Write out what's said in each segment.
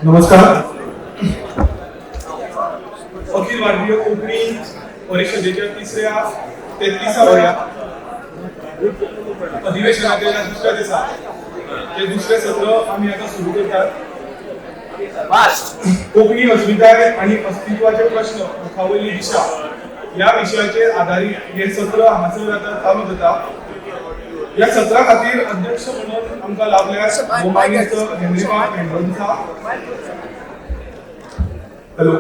नमस्कार. अखिल भारतीय कोकणी परिषदेच्या 33व्या अधिवेशनाच्या दुसऱ्या दिवसात हे दुसरे सत्र आम्ही आता सुरू करतात. कोकणी अस्मिताय आणि अस्तित्वाचे प्रश्न खावली दिशा या विषयाचे आधारित हे सत्र हांसर आता चालू जाता. या सत्रा खातीर अध्यक्ष म्हणून आमकां लाभल्यास गोमानीस्त हेनरीबा मेंडोन्सा. हॅलो.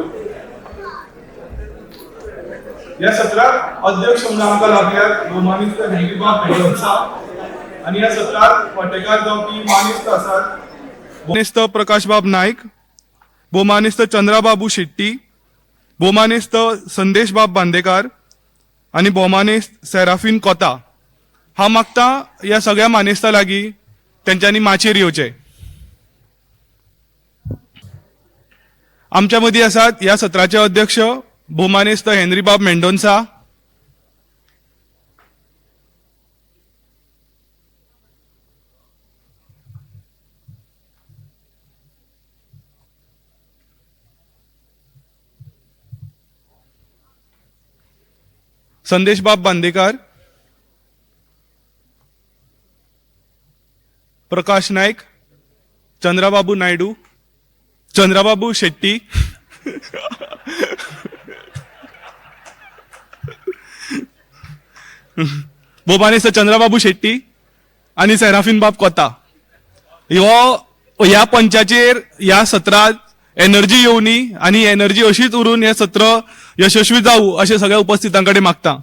या सत्रात अध्यक्ष म्हणून आमकां लाभल्यास गोमानीस्त हेनरीबा मेंडोन्सा आणि या सत्रात वांटेकार जावपी मानिस्त आसात भौमानिस्त प्रकाशबाब नाईक, भौमानिस्त चंद्राबाबू शेट्टी, भौमानिस्त संदेशबाब बांदेकार आणि भौमानिस्त सेराफीन कोता. हा मागता या सगळ्या मानेस्ता लागीं तेंच्यांनी माचेर येवचें. आमच्या मदीं आसात या सत्राचे अध्यक्ष भौमानिस्त हेनरीबाब मेंडोन्सा, संदेशबाब बांदेकार, प्रकाश नाईक, चंद्राबाबू नायडू, चंद्राबाबू शेट्टी, भौमानिस्त चंद्राबाबू शेट्टी आणि सेराफीन बाब कोता. ह्या पंचाचेर ह्या सत्रात एनर्जी येवनी आणि एनर्जी अशीच उरून हे सत्र यशस्वी जावं अशें सगळ्या उपस्थितांकडे मागता.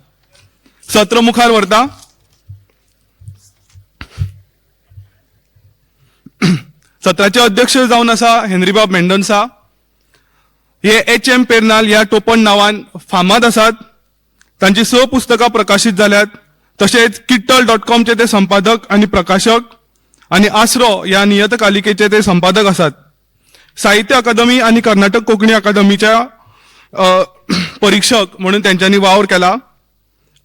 सत्र मुखार व्हरता. सत्राचे अध्यक्ष जावन आसा हेनरीबाब मेंडोन्सा. हे एच.एम. पेर्नाल ह्या टोपण नावान फामाद आसात. तांची 6 पुस्तकां प्रकाशीत जाल्यात. तशेंच किट्टल.com ते संपादक आणि प्रकाशक आणि आसरो ह्या नियतकालिकेचे ते संपादक आसात. साहित्य अकादमी आणि कर्नाटक कोंकणी अकादमीच्या परीक्षक म्हणून त्यांच्यानी वावर केला.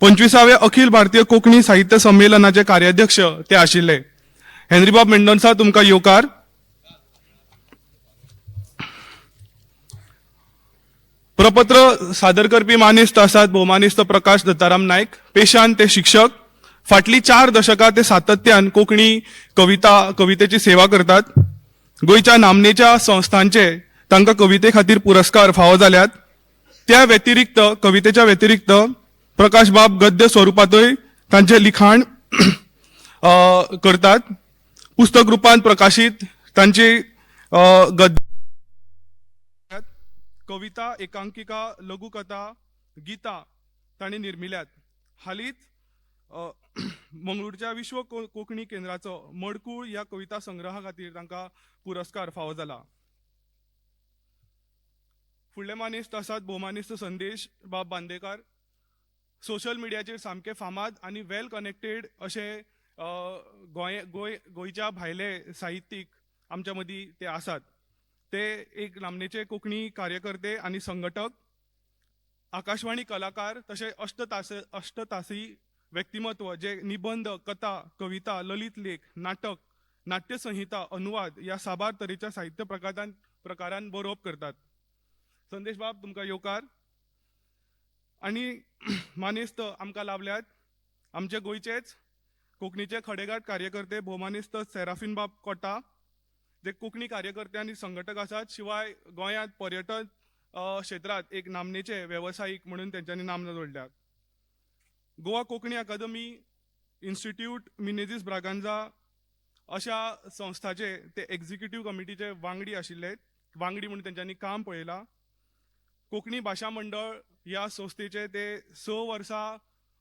25व्या अखिल भारतीय कोंकणी साहित्य संमेलनाचे कार्याध्यक्ष ते आशिल्ले. हेनरीबाब मेंडोन्सा, तुमकां येवकार. प्रपत्र सादर करपी मानिस्त आसात भौमानिस्त प्रकाश दत्ताराम नाईक. पेशान ते शिक्षक. फाटली 4 दशकां ते सातत्यान कोंकणी कवितेची सेवा करतात. गोयच्या नामनेच्या संस्थांचे तांकां कविते खातीर पुरस्कार फावो जाल्यात. त्या व्यतिरिक्त कवितेच्या व्यतिरिक्त प्रकाशबाब गद्य स्वरुपातूय तांचे लिखाण करतात. पुस्तक रुपान प्रकाशित तांची गद्य, कविता, एकांकिका, लघुकथा, गीता तांणी निर्मिल्यात. हालींच मंगळूरच्या विश्व कोंकणी केंद्राचो मडकूळ ह्या कविता संग्रहा खातीर तांकां पुरस्कार फावो जाला. फुडले मानिस्त आसात भौमानिस्त संदेश बाब बांदेकार. सोशल मिडियाचेर सामके फामाद आणि वेल कनेक्टेड अशे गोंयच्या भायले साहित्यीक आमच्या मदीं ते आसात. ते एक नामनेचे कोंकणी कार्यकर्ते आणि संघटक, आकाशवाणी कलाकार, तशें अष्टतासी व्यक्तिमत्व जे निबंध, कथा, कविता, ललित लेख, नाटक, नाट्यसंहिता, अनुवाद या साबार तरेच्या साहित्य प्रकारान बरोवप करतात. संदेश बाब, तुमकां येवकार. आणि मानिस्त आमकां लाभल्यात आमचे गोंयचेच कोंकणीचे खडेगाठ कार्यकर्ते भौमानिस्त सेराफीन बाब कोटा, जे कोंकणी कार्यकर्ते आणि संघटक आसात. शिवाय गोंयांत पर्यटन क्षेत्रात एक नामनेचे व्यावसायिक म्हणून त्यांच्यानी नामना जोडल्यात. गोवा कोंकणी अकादमी, इन्स्टिट्यूट मिनेझीस ब्रागांझा अशा संस्थाचे ते एक्झिक्युटिव्ह कमिटीचे वांगडी आशिल्ले. वांगडी म्हणून त्यांच्यानी काम पळयलां. कोंकणी भाशा मंडळ ह्या संस्थेचे ते 6 वर्सां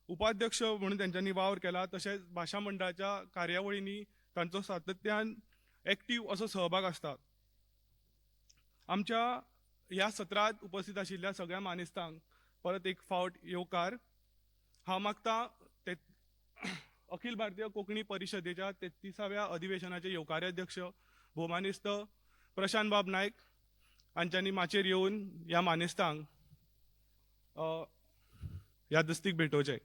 उपाध्यक्ष म्हणून त्यांच्यानी वावर केला. तशेंच भाशा मंडळाच्या कार्यावळींनी तांचो सातत्यान एक्टीव असो सहभाग आसता. आमच्या ह्या सत्रात उपस्थित आशिल्ल्या सगळ्या मानेस्तांक परत एक फावट येवकार. हांव मागता अखिल भारतीय कोंकणी परिशदेच्या 33व्या अधिवेशनाचे येवकार्याध्यक्ष भौमानिस्त प्रशांत बाब नाईक हांच्यांनी माचेर येवन ह्या मानेस्तांक ह्या दस्तीक भेटोवचें.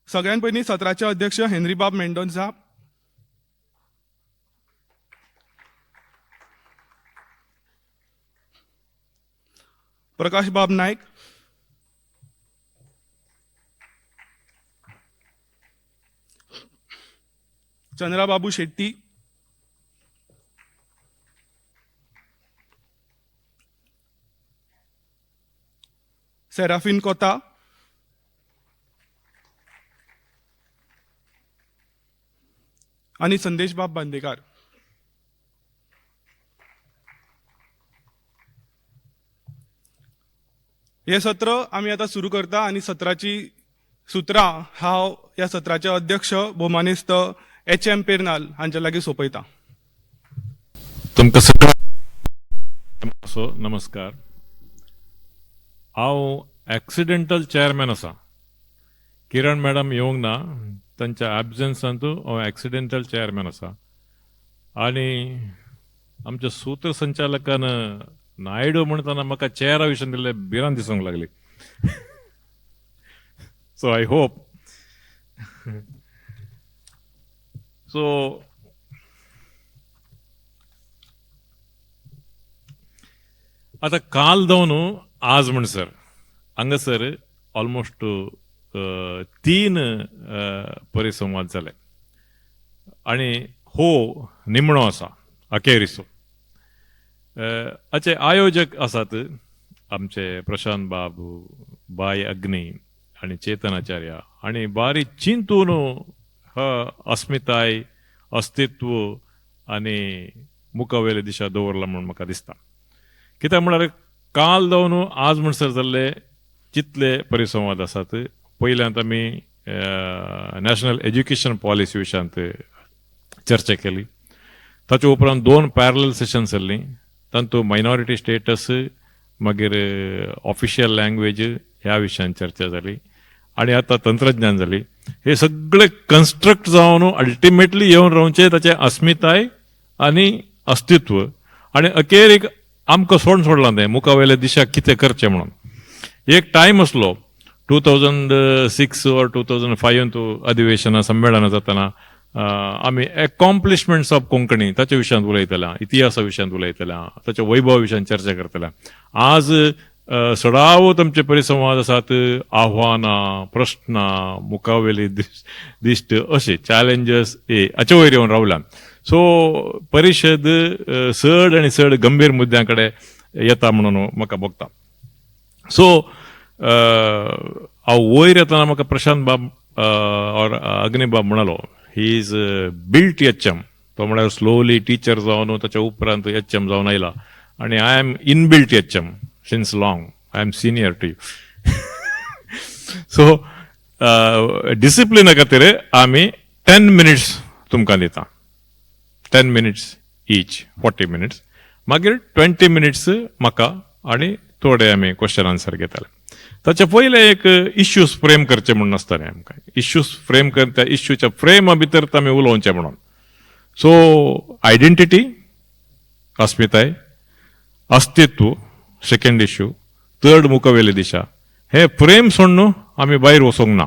सगळ्यात पयलीं सत्राचे अध्यक्ष हेनरीबाब मेंडोन्सा. प्रकाश बाब नायक, चंद्राबाबू शेट्टी, सेराफिन कोता, आणि संदेश बाब बांदेकार. हे सत्र आम्ही आता सुरू करता आणि सत्राची सुत्रा हांव या सत्राचे अध्यक्ष भोवमानेस्त एच.एम. पेर्नाल हांचे लागीं सोंपयता. तुमकां सगळ्यांक नमस्कार. हांव एक्सिडेंटल चेअरमॅन आसा. किरण मॅडम येवंक ना, तांच्या ॲबजन्सांत हांव एक्सिडेंटल चेअरमॅन आसा. आनी आमच्या सूत्रसंचालकान नायडू म्हणटाना म्हाका चेअरा विशयी दिल्ले भिरांत दिसूंक लागली. सो आय होप सो आता काल जावन आज म्हणसर हांगासर ऑलमोस्ट 3 परिसंवाद जाले आनी हो निमणो आसा अखेरीचो. हाचे आयोजक आसात आमचे प्रशांत बाबू, बाय अग्नी आनी चेतन आचार्य, आनी बारी चिंतून अस्मिताय, अस्तित्व आनी मुखावेले दिशा दवरला म्हणून म्हाका दिसता. कित्याक म्हळ्यार काल जावन आज म्हणसर जाल्ले जितले परिसंवाद आसात, पयल्यांत आमी नॅशनल एज्युकेशन पॉलिसी विशयांत चर्चा केली. ताचे उपरांत 2 पॅरलल सेशन्स जाल्लीं. तातूंत मायनॉरिटी स्टेटस, मागीर ऑफिशियल लँग्वेज ह्या विशयान चर्चा जाली. आनी आतां तंत्रज्ञान जाली. हे सगळे कन्स्ट्रक्ट जावन अल्टिमेटली येवन रावचे ताचे अस्मिताय आनी अस्तित्व. आनी अखेर एक आमकां सोडलां तें मुखावेले दिशाक कितें करचें म्हणून. एक टायम आसलो 2006 or 2005 अधिवेशनां संमेलनां जाताना आमी एकॉम्प्लिशमेंट्स ऑफ कोंकणी ताच्या विशयांत उलयतल्या, इतिहासा विशयांत उलयतल्या, ताच्या वैभवा विशयान चर्चा करतल्या. आज सडावत आमचे परिसंवाद आसात. आव्हानां, प्रश्नां, मुखावेली दिश्ट अशे चॅलेंजस हाचे वयर येवन रावल्यात. सो परिशद चड आनी चड गंभीर मुद्द्यां कडेन येता म्हणून म्हाका भोगता. सो हांव वयर येतना म्हाका प्रशांत बाब और अग्निबाब म्हणलो, ही इज बिल्ट एच.एम. तो म्हळ्यार स्लोली टिचर जावन ताच्या उपरांत एच.एम. जावन आयला. आनी I am inbuilt HM. Since long. I am senior to you. So डिसिप्लिना खातीर आमी 10 मिनिट्स तुमकां दिता. 10 मिनिट्स ईच, 40 मिनिट्स. मागीर 20 मिनिट्स म्हाका आनी थोडे आमी क्वेश्चन आन्सर घेतले. ताचे पयले एक इश्यूज फ्रेम करचे म्हणून आसताले आमकां. इश्यूज फ्रेम करता, इश्यूच्या फ्रेमा भितर आमी उलोवचें म्हणून. सो आयडेंटिटी, अस्मिताय, अस्तित्व सेकंड इश्यू, थर्ड मुखावेली दिशा, हे फ्रेम सोडून आमी भायर वचोंक ना.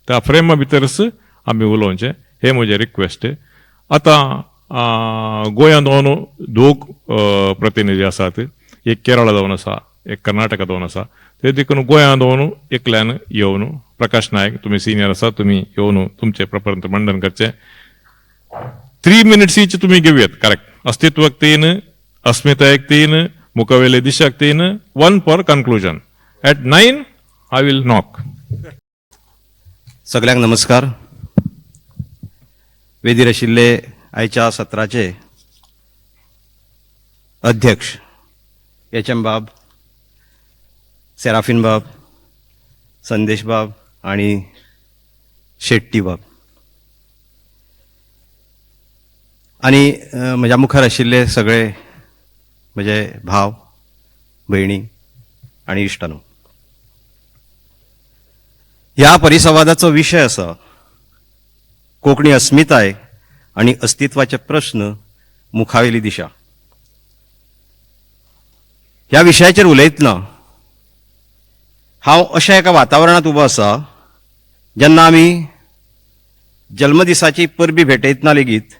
त्या फ्रेमा भितरच आमी उलोवचें, हे म्हजें रिक्वेस्ट. आतां गोंयांत जावन 2 प्रतिनिधी आसात. एक केरळा जावन आसा, एक कर्नाटका जावन आसा. ते देखून गोंयांत जावन एकल्यान येवन, प्रकाश नायक तुमी सिनियर आसा, तुमी येवन तुमचें प्रपंच मंडन करचें. 3 मिनिट्स ईच तुमी घेवयात. करेक्ट. अस्तित्वाक 3, अस्मितायेक 3, मुखावेले दिशाक 3, 1 for conclusion. At 9 I will knock. सगळ्यांक नमस्कार. वेदीर आशिल्ले आयच्या सत्राचे अध्यक्ष एच.एम. बाब, सेराफिन बाब, संदेश बाब आणि शेट्टी बाब, आणि म्हज्या मुखार आशिल्ले सगळे म्हजे भाव भयणी आणि इश्टानो. ह्या परिसंवादाचो विशय आसा कोंकणी अस्मिताय आणि अस्तित्वाचे प्रश्न, मुखावेली दिशा. ह्या विशयाचेर उलयतना हांव अशा एका वातावरणात उबो आसा जेन्ना आमी जल्मदिसाची परबी भेटयतना लेगीत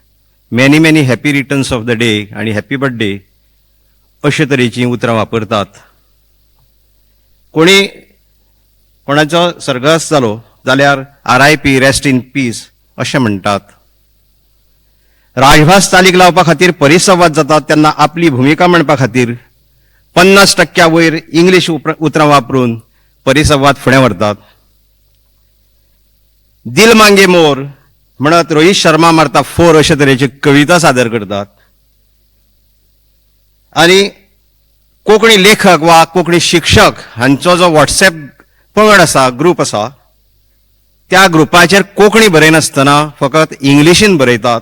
many many happy returns of the day आणि हॅपी बर्थडे अशे तरेची उतरां वापरतात. कोणी कोणाचो सर्गस्त जालो जाल्यार RIP रेस्ट इन पीस अशें म्हणटात. राजभास चालीक लावपा खातीर परिसंवाद जातात तेन्ना आपली भुमिका म्हणपा खातीर 50% वयर इंग्लीश उतरां वापरून परिसंवाद फुडें व्हरतात. दिल मांगे मोर म्हणत रोहित शर्मा मारता 4 अशे तरेची कविता सादर करतात. आणि कोंकणी लेखक वा कोंकणी शिक्षक हांचो जो WhatsApp पंगड आसा, ग्रूप आसा, त्या ग्रुपाचेर कोंकणी बरयनासतना फकत इंग्लिशीन बरयतात.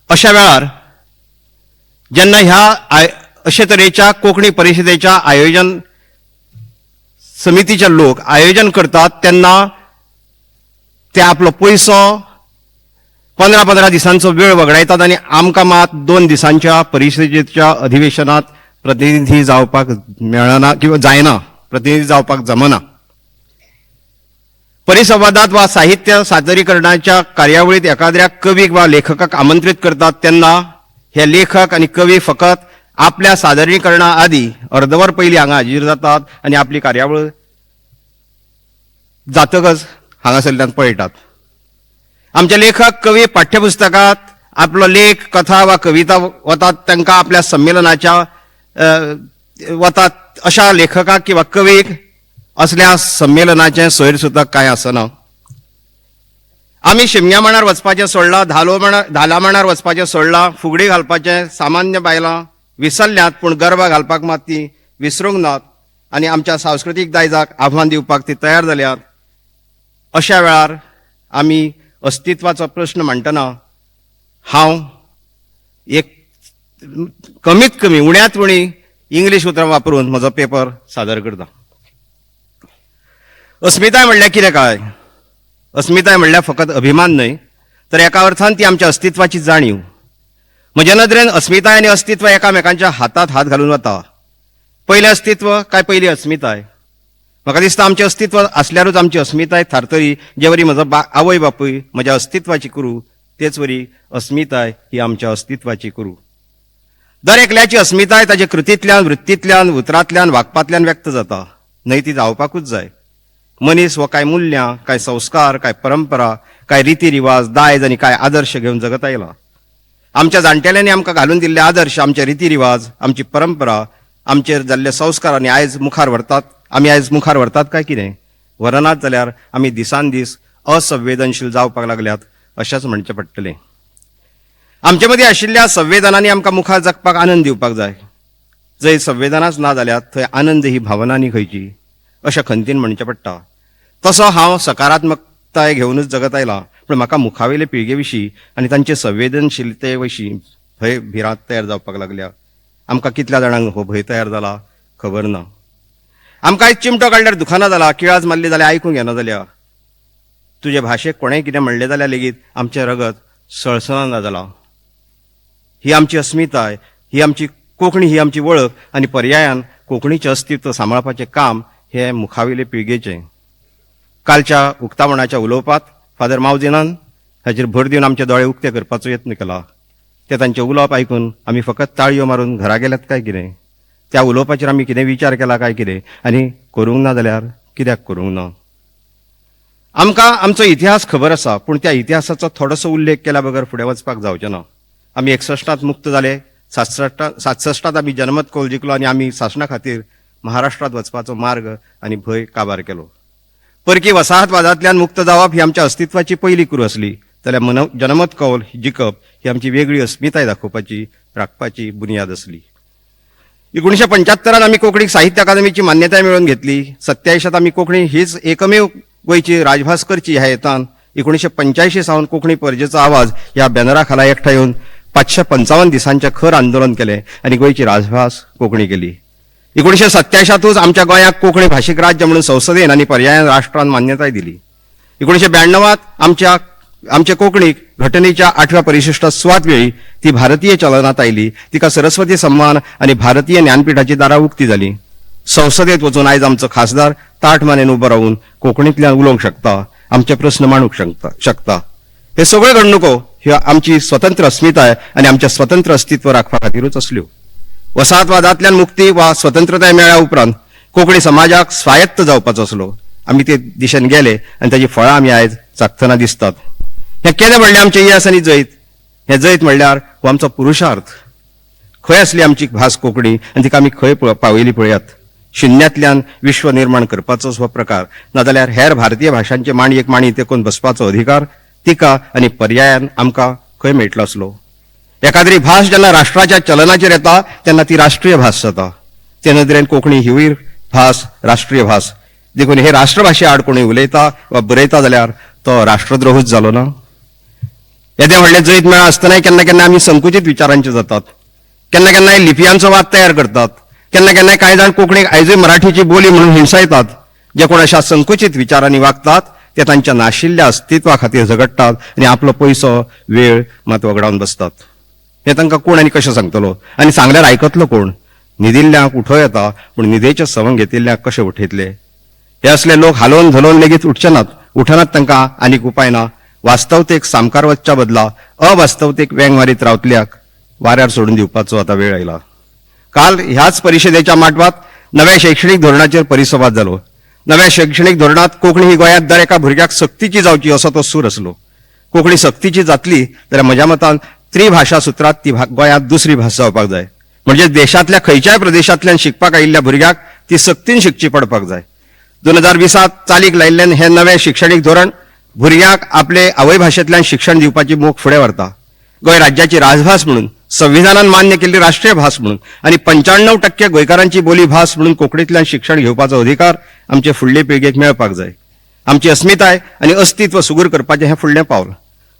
अशा वेळार जेन्ना ह्या अशे तरेच्या कोंकणी परिशदेच्या आयोजन समितीचे लोक आयोजन करतात तेन्ना ते आपलो पयसो 15 दिसांचो वेळ वगडायतात आनी आमकां मात 2 दिसांच्या परिशदेच्या अधिवेशनात प्रतिनिधी जावपाक मेळना किंवा जायना, प्रतिनिधी जावपाक जमना. परिसंवादात वा साहित्य सादरीकरणाच्या कार्यावळीत एखाद्या कवीक वा लेखकाक आमंत्रित करतात तेन्ना हे लेखक आनी कवी फकत आपल्या सादरीकरणा आदी अर्दवर पयलीं हांगा हाजीर जातात आनी आपली कार्यावळ जातकच हांगासरल्यान पळयतात. आमचे लेखक कवी पाठ्यपुस्तकात आपलो लेख, कथा वा कविता वतात तांकां आपल्या संमेलनाच्या वतात अशा लेखकाक किंवा कवीक असल्या संमेलनाचें सोयर सुद्दां कांय आसना. आमी शिमग्या मांडार वचपाचें सोडलां, धाला मांडार वचपाचें सोडलां, फुगडी घालपाचें सामान्य बायलां विसरल्यात, पूण गरबा घालपाक मात ती विसरूंक नात आनी आमच्या सांस्कृतीक दायजाक आव्हान दिवपाक ती तयार जाल्यात. अशा वेळार आमी अस्तित्वाचो प्रश्न मांडटना हांव एक कमीत कमी उण्यात उणी इंग्लीश उतरां वापरून म्हजो पेपर सादर करता. अस्मिताय म्हणल्यार कितें काय? अस्मिताय म्हणल्यार फकत अभिमान न्हय, तर एका अर्थान ती आमच्या अस्तित्वाची जाणीव. म्हज्या नदरेन अस्मिताय आनी अस्तित्व एकामेकांच्या हातांत हात घालून वता. पयलें अस्तित्व काय पयली अस्मिताय? म्हाका दिसता आमचें अस्तित्व आसल्यारूच आमची अस्मिताय थारतली. जे वरी म्हजो आवय बापूय म्हज्या अस्तित्वाची कुरू, तेच वरी अस्मिताय ही आमच्या अस्तित्वाची कुरू. दर एकल्याची अस्मिताय ताचे कृतींतल्यान, वृत्तींतल्यान, उतरांतल्यान, वागपांतल्यान व्यक्त जाता. न्हय ती जावपाकूच जाय. मनीस हो काय मुल्यां, काय संस्कार, काय परंपरा, काय रिती रिवाज, दायज आनी काय आदर्श घेवन जगत आयला. आमच्या जाणटेल्यांनी आमकां घालून दिल्ले आदर्श, आमचे रिती रिवाज, आमची परंपरा, आमचेर जाल्ले संस्कार आनी आयज मुखार व्हरतात. आमी आयज मुखार व्हरतात काय कितें? व्हरनात जाल्यार आमी दिसान दीस असंवेदनशील जावपाक लागल्यात अशेंच म्हणचें पडटलें. आमचे मदीं आशिल्ल्या संवेदनांनी आमकां मुखार जगपाक आनंद दिवपाक जाय. जंय संवेदनाच ना जाल्यार थंय आनंद ही भावनांनी खंयची अशें खंतीन म्हणचें पडटा. तसो हांव सकारात्मकताय घेवनूच जगत आयला, पूण म्हाका मुखावेले पिळगे विशीं आनी तांचे संवेदनशीलते विशीं भंय भिरांत तयार जावपाक लागल्या. आमकां कितल्या जाणांक हो भंय तयार जाला खबर ना. आमकां आयज चिमटो काडल्यार दुखाना जाला, किळाज मारली जाल्यार आयकूंक येना जाल्या, तुजे भाशेक कोणेंय कितें म्हणलें जाल्यार लेगीत आमचें रगत सळसळना जालां. ही आमची अस्मिताय, ही आमची कोंकणी, ही आमची वळख आनी पर्यायान कोंकणीचें अस्तित्व सांबाळपाचें काम हे मुखावेले पिळगेचें. कालच्या उक्तावणाच्या उलोवपांत फादर मावजिनान हाचेर भर दिवन आमचे दोळे उक्ते करपाचो यत्न केला. ते तांचें उलोवप आयकून आमी फकत ताळयो मारून घरा गेल्यात काय कितें? त्या उलोवपाचेर आमी कितें विचार केला काय कितें? आनी करूंक ना जाल्यार कित्याक करूंक ना? आमकां आमचो इतिहास खबर आसा, पूण त्या इतिहासाचो थोडोसो उल्लेख केल्या बगर फुडें वचपाक जावचें ना. आमी 61 मुक्त जाले, 67 आमी जनमत कौल जिखलो आनी आमी शासना खातीर महाराष्ट्रांत वचपाचो मार्ग आनी भंय काबार केलो. परकी वसाहतवादांतल्यान मुक्त जावप ही आमच्या अस्तित्वाची पयली कुरू आसली जाल्यार जनमत कौल जिखप ही आमची वेगळी अस्मिताय दाखोवपाची, राखपाची बुनयाद आसली. 1975 आमी कोंकणीक साहित्य अकादमीची मान्यताय मेळोवन घेतली. 87 आमी कोंकणी हीच एकमेव गोंयची राजभास करची ह्या हेतान 1985 सावन कोंकणी परजेचो आवाज ह्या बॅनरा खाला एकठांय येवन 555 दिसांचें खर आंदोलन केलें आनी गोंयची राजभास कोंकणी केली. 1987 आमच्या गोंयाक कोंकणी भाशीक राज्य म्हणून संसदेन आनी पर्यायान राष्ट्रान मान्यताय दिली. 1992 आमचे कोंकणीक घटनेच्या 8व्या परिशिश्टात सुवात वेळी ती भारतीय चलनात आयली. तिका सरस्वती सन्मान आनी भारतीय ज्ञानपीठाची दारां उक्ती जाली. संसदेत वचून आयज आमचो खासदार ताठ मानेन उबो रावन कोंकणींतल्यान उलोवंक शकता, आमचे प्रस्न मांडूंक शकता. हे सगळ्यो घडणुको ह्यो आमची स्वतंत्र अस्मिताय आनी आमचें स्वतंत्र अस्तित्व राखपा खातीरूच आसल्यो. वसाहतवादांतल्यान मुक्ती वा स्वतंत्रताय मेळ्ळ्या उपरांत कोंकणी समाजाक स्वायत्त जावपाचो असलो. आमी ते दिशेन गेले आनी ताची फळां आमी आयज चाखतना दिसतात. हें केलें म्हणल्यार आमचें यश आनी जैत. हें जैत म्हणल्यार हो आमचो पुरुशार्थ. खंय असली आमची भास कोंकणी आनी तिका आमी खंय पावयली पळयात. शुन्यांतल्यान विश्व निर्माण करपाचो हो प्रकार, नाजाल्यार हेर भारतीय भाशांचे माणयेक माणी तेकून बसपाचो अधिकार तिका आनी पर्यायान आमकां खंय मेळटलो असलो. एखादी भास जेन्ना राष्ट्राच्या चलनाचेर येता तेन्ना ती राष्ट्रीय भास जाता. ते नदरेन कोंकणी हिवूय भास राष्ट्रीय भास. देखून हे राष्ट्रभाशे आड कोणी उलयता वा बरयता जाल्यार तो राष्ट्रद्रोहूच जालो ना. येदे व्हडले जैत मेळा आसतनाय केन्ना केन्ना आमी संकुचित विचारांचे जातात. केन्ना केन्नाय लिपयांचो वाद तयार करतात. केन्ना केन्नाय कांय जाण कोंकणीक आयजूय मराठीची बोली म्हणून हिणसायतात. जे कोण अशा संकुचित विचारांनी वागतात ते तांच्या नाशिल्ल्या अस्तित्वा खातीर झगडटात आनी आपलो पयसो वेळ मात वगडावन बसतात. हे तांकां कोण आनी कशें सांगतलो आनी सांगल्यार आयकतलो कोण. न्हिदिल्ल्यांक उठो येता पूण न्हिदेचे सवंग घेतिल्ल्यांक कशे उठयतले. हे असले लोक हालोवन धलोवन लेगीत उठचे नात. उठनात तांकां आनीक उपाय ना. वास्तवतेक सामकार वचच्या बदला अवास्तवतेक वेंग मारीत रावतल्याक वाऱ्यार सोडून दिवपाचो आता वेळ आयला. काल ह्याच परिशदेच्या माटवात नव्या शैक्षणीक धोरणाचेर परिसंवाद जालो. नव्या शैक्षणीक धोरणात कोंकणी ही गोंयांत दर एका भुरग्याक सक्तीची जावची असो तो सूर आसलो. कोंकणी सक्तीची जातली जाल्यार म्हज्या मतान त्रिभाषा सुत्रात ती गोंयांत दुसरी भास जावपाक जाय. म्हणजे देशांतल्या खंयच्याय प्रदेशांतल्यान शिकपाक आयिल्ल्या भुरग्याक ती सक्तीन शिकची पडपाक जाय. 2020 चालीक लायिल्ल्यान हे नवे शैक्षणीक धोरण भुरग्याक आपले आवय भाशेंतल्यान शिक्षण दिवपाची मोख फुडें व्हरता. गोंय राज्याची राजभास म्हणून, संविधानान मान्य केल्ली राष्ट्रीय भास म्हणून आनी 95% गोंयकारांची बोली भास म्हणून कोंकणींतल्यान शिक्षण घेवपाचो अधिकार आमचे फुडले पिळगेक मेळपाक जाय. आमची अस्मिताय आनी अस्तित्व सुगूर करपाचें हें फुडलें पावल.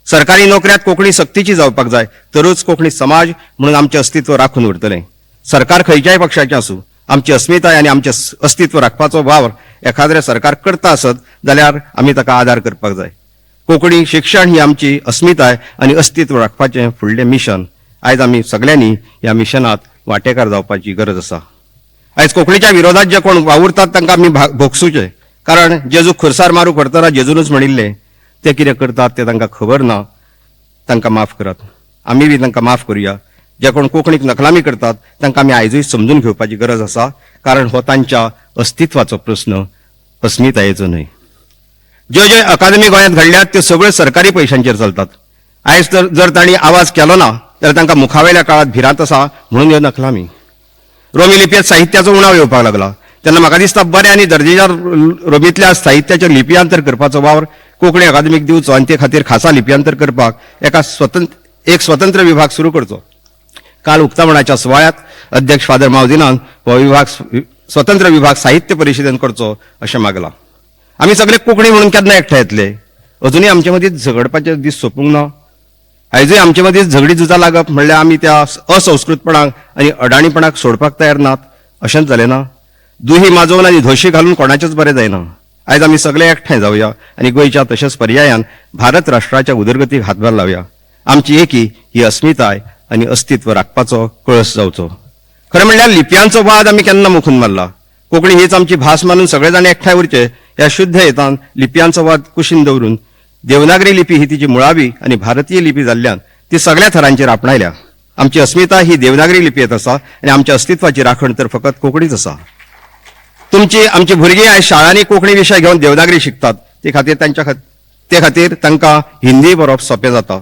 सरकारी नोकऱ्यांत कोंकणी सक्तीची जावपाक जाय तरूच कोंकणी समाज म्हणून आमचें अस्तित्व राखून उरतलें. सरकार खंयच्याय पक्षाचें आसूं, आमची अस्मिताय आनी आमचें अस्तित्व राखपाचो वावर एखाद्रें सरकार करता आसत जाल्यार आमी ताका आदार करपाक जाय. कोंकणी शिक्षण ही आमची अस्मिताय आनी अस्तित्व राखपाचें फुडलें मिशन. आयज आमी सगळ्यांनी ह्या मिशनांत वांटेकार जावपाची गरज आसा. आयज कोंकणीच्या विरोधात जे कोण वावुरतात तांकां आमी भोगसूचे. कारण जेजूक खुरसार मारूंक व्हरतना जेजूनच म्हणिल्लें ते कितें करतात ते तांकां खबर ना. तांकां माफ करात. आमी बी तांकां माफ करुया. जे कोण कोंकणीक नकलामी करतात तांकां आमी आयजूय समजून घेवपाची गरज आसा. कारण हो तांच्या अस्तित्वाचो प्रस्न, अस्मितायेचो न्हय. ज्यो ज्यो अकादमी गोंयांत घडल्यात त्यो सगळ्यो सरकारी पयशांचेर चलतात. आयज जर तांणी आवाज केलो ना जाल्यार तांकां मुखावेल्या काळात भिरांत आसा म्हणून ह्यो नकलामी. रोमी लिपयेंत साहित्याचो उणाव येवपाक लागला तेन्ना म्हाका दिसता बऱ्या आनी दर्जेदार रोमींतल्या साहित्याचेर लिपयांतर करपाचो वावर कोंकणी अकादमीक दिवचो आनी ते खातीर खासा लिपयांतर करपाक एक स्वतंत्र विभाग सुरू करचो. काल उक्तावणाच्या सुवाळ्यात अध्यक्ष फादर मावजिनान हो स्वतंत्र विभाग साहित्य परिशदेन करचो अशें मागलां. आमी सगळे कोंकणी म्हणून केन्ना एकठांय येतले. अजुनूय आमचे मदीं झगडपाचे दीस सोंपूंक ना. आयजूय आमचे मदीं झगडी झुजां लागप म्हणल्यार आमी त्या असंस्कृतपणाक आनी अडाणीपणाक सोडपाक तयार नात अशेंच जालें ना. दुही माजोवन आनी धोशी घालून कोणाचेंच बरें जायना. आयज आमी सगळे एकठांय जावया आनी गोंयच्या तशेंच पर्यायान भारत राष्ट्राच्या उदरगतीक हातभार लावया. आमची एकी ही अस्मिताय आनी अस्तित्व राखपाचो कळस जावचो. खरें म्हणल्यार लिपयांचो वाद आमी केन्ना मुखून मारला. कोंकणी हीच आमची भास मानून सगळे जाण एकठांय उरचे ह्या शुद्ध हेतान लिपयांचो वाद कुशीन दवरून देवनागरी लिपी ही तिची मुळावी आनी भारतीय लिपी जाल्ल्यान ती सगळ्या थरांचेर आपणायल्या. आमची अस्मिताय ही देवनागरी लिपयेंत आसा आनी आमच्या अस्तित्वाची राखण तर फकत कोंकणीच आसा. आमची भुरगीं आयज शाळांनी कोंकणी विशय घेवन देवनागरी शिकतात. ते खातीर तांकां हिंदी बरोवप सोंपें जाता.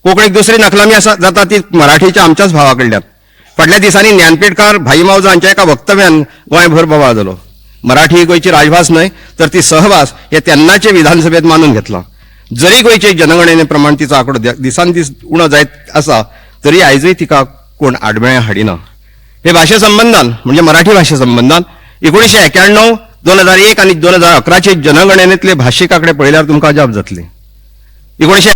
कोंकणीक दुसरी नकलामी जाता ती मराठीच्या आमच्याच भावा कडल्यान. फाटल्या दिसांनी ज्ञानपीठकार भाई मावजो हांच्या एका वक्तव्यान गोंयभर बोवाळ जालो. मराठी ही गोंयची राजभास न्हय तर ती सहभास हे तेन्नाचे विधानसभेत मानून घेतला. जरी गोंयचे जनगणने प्रमाण तिचो आंकडो दिसान दीस उणो जायत आसा तरी आयजूय तिका कोण आडमेळ्या हाडिना. हे भाशे संबंधान म्हणजे मराठी भाशे संबंधान 1991, 2001 आनी 2011चे जनगणनेंतले भाशीक आंकडे पळयल्यार तुमकां अजाप जातली. 1900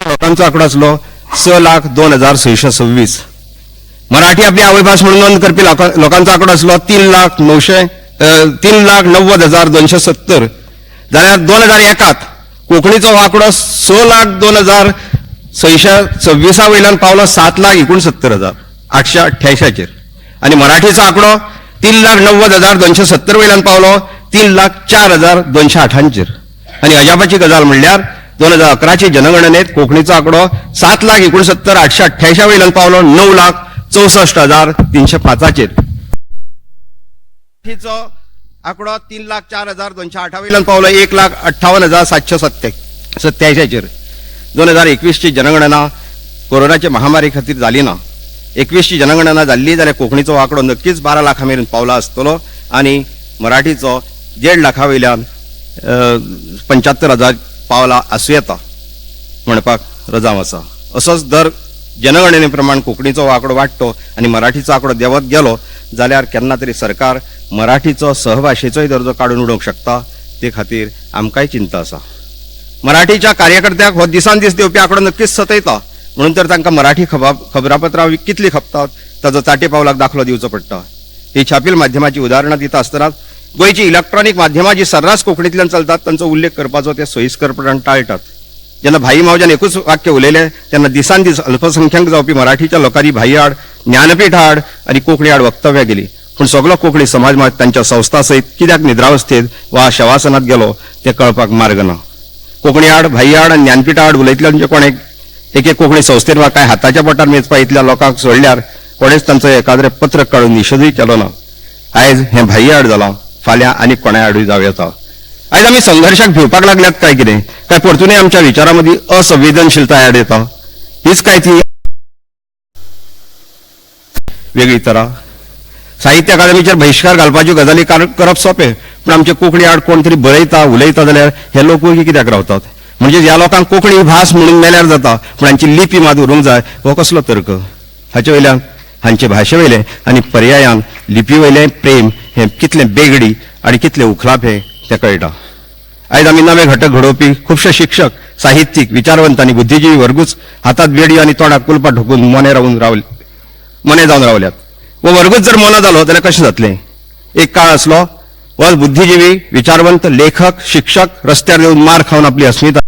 लोकांचो आंकडो आसलो 6,02,626. मराठी आपली आवयभास म्हणून नोंद करपी लोकांचो आंकडो आसलो 3,90,270. जाल्यार 2001 कोंकणीचो हो आंकडो 6,02,626 वयल्यान पावलो 7,69,888 आनी मराठीचो आंकडो 3,90,270 वयल्यान पावलो 3,04,208 आनी अजापाची गजाल म्हणल्यार 2011चे जनगणनेत कोंकणीचो आंकडो 7,69,888 वयल्यान पावलो 9,64,305. 2011 जनगणनेत कोंकणीचो आंकडो 7,69,888 वयल्यान पावलो 9,64,305. आनी अजापाची गजाल म्हणल्यार 2011चे जनगणनेत कोंकणीचो आंकडो 7,69,888 वयल्यान पावलो 9,64,305. मराठीचो आंकडो 3,04,208 वयल्यान पावलो 1,58,787 2021 ची जनगणना कोरोनाचे महामारी खातीर जाली ना. 21 ची जनगणना जाल्ली जाल्यार कोंकणीचो आंकडो नक्कीच 12 लाखां मेरेन पावला आसतलो आनी मराठीचो 1.5 लाखां वयल्यान 75,000 पावला आसूं येता म्हणपाक रजाव आसा. असोच दर जनगणने प्रमाण कोंकणीचो आंकडो वाडटो आनी मराठीचो आंकडो देंवत गेलो जाल्यार केन्ना तरी सरकार मराठीचो सहभाशेचोय दर्जो काडून उडोवंक शकता. ते खातीर आमकांय चिंता आसा. मराठीच्या कार्यकर्त्याक हो दिसान दीस देवपी आंकडो नक्कीच सतयता. म्हणून तर तांकां मराठी खबरापत्रां कितली खपतात ताचो चाटे पावलाक दाखलो दिवचो पडटा. ही छापील माध्यमाची उदाहरणां दिता आसतना गोंयची इलेक्ट्रॉनिक माध्यमां जी सर्रास कोंकणींतल्यान चलतात तांचो उल्लेख करपाचो ते सोयीस्करपणान टाळटात. जेन्ना भाई मावज्यान एकूच वाक्य उलयलें तेन्ना दिसान दीस अल्पसंख्यांक जावपी मराठीच्या लोकांनी भाई आड ज्ञानपीठ आड आनी कोंकणी आड वक्तव्यां केली. पूण सगळो कोंकणी समाज मात तांच्या संस्था सयत कित्याक निद्रावस्थेत वा शवासनात गेलो ते कळपाक मार्ग ना. कोंकणी आड भाई आड आनी ज्ञानपीठ आड उलयतल्यान जे कोणें एक कोंकणी संस्थेन वा काय हाताच्या पोटार मेजपा इतल्या लोकांक सोडल्यार कोणेच तांचो एकाद्रें पत्रक काडून निशेधूय केलो ना. आयज हें भाई आड जालां, फाल्यां आनी कोणाय आडूय जावं येता. आयज आमी संघर्शाक भिवपाक लागल्यात काय कितें, काय परतूनय आमच्या विचारां मदीं असंवेदनशीलताय आड येता. हीच काय ती वेगळी तरा. साहित्य अकादमीचेर बहिष्कार घालपाच्यो गजाली करप सोंपें, पूण आमचे कोंकणी आड कोण तरी बरयता उलयता जाल्यार हे लोकूय कित्याक रावतात. म्हणजे ह्या लोकांक कोंकणी भास म्हणून मेल्यार जाता पूण हांची लिपी मात उरूंक जाय हो कसलो तर्क. हाचे वयल्यान हांचे भाशे वयलें आनी पर्यायान लिपी वयलें प्रेम हें कितलें बेगडी आनी कितलें उखलापे तें कळटा. आयज आमी नवे घटक घडोवपी खुबशे शिक्षक, साहित्यीक, विचारवंत आनी बुद्धिजीवी वर्गूच हातांत बेडयो आनी तोंडाक कुलपां ठोकून मोने जावन रावल्यात. वो वर्गूच जर मोनो जालो जाल्यार कशें जातलें. एक काळ आसलो हो बुद्धिजीवी, विचारवंत, लेखक, शिक्षक रस्त्यार येवन मार खावन आपली अस्मिताय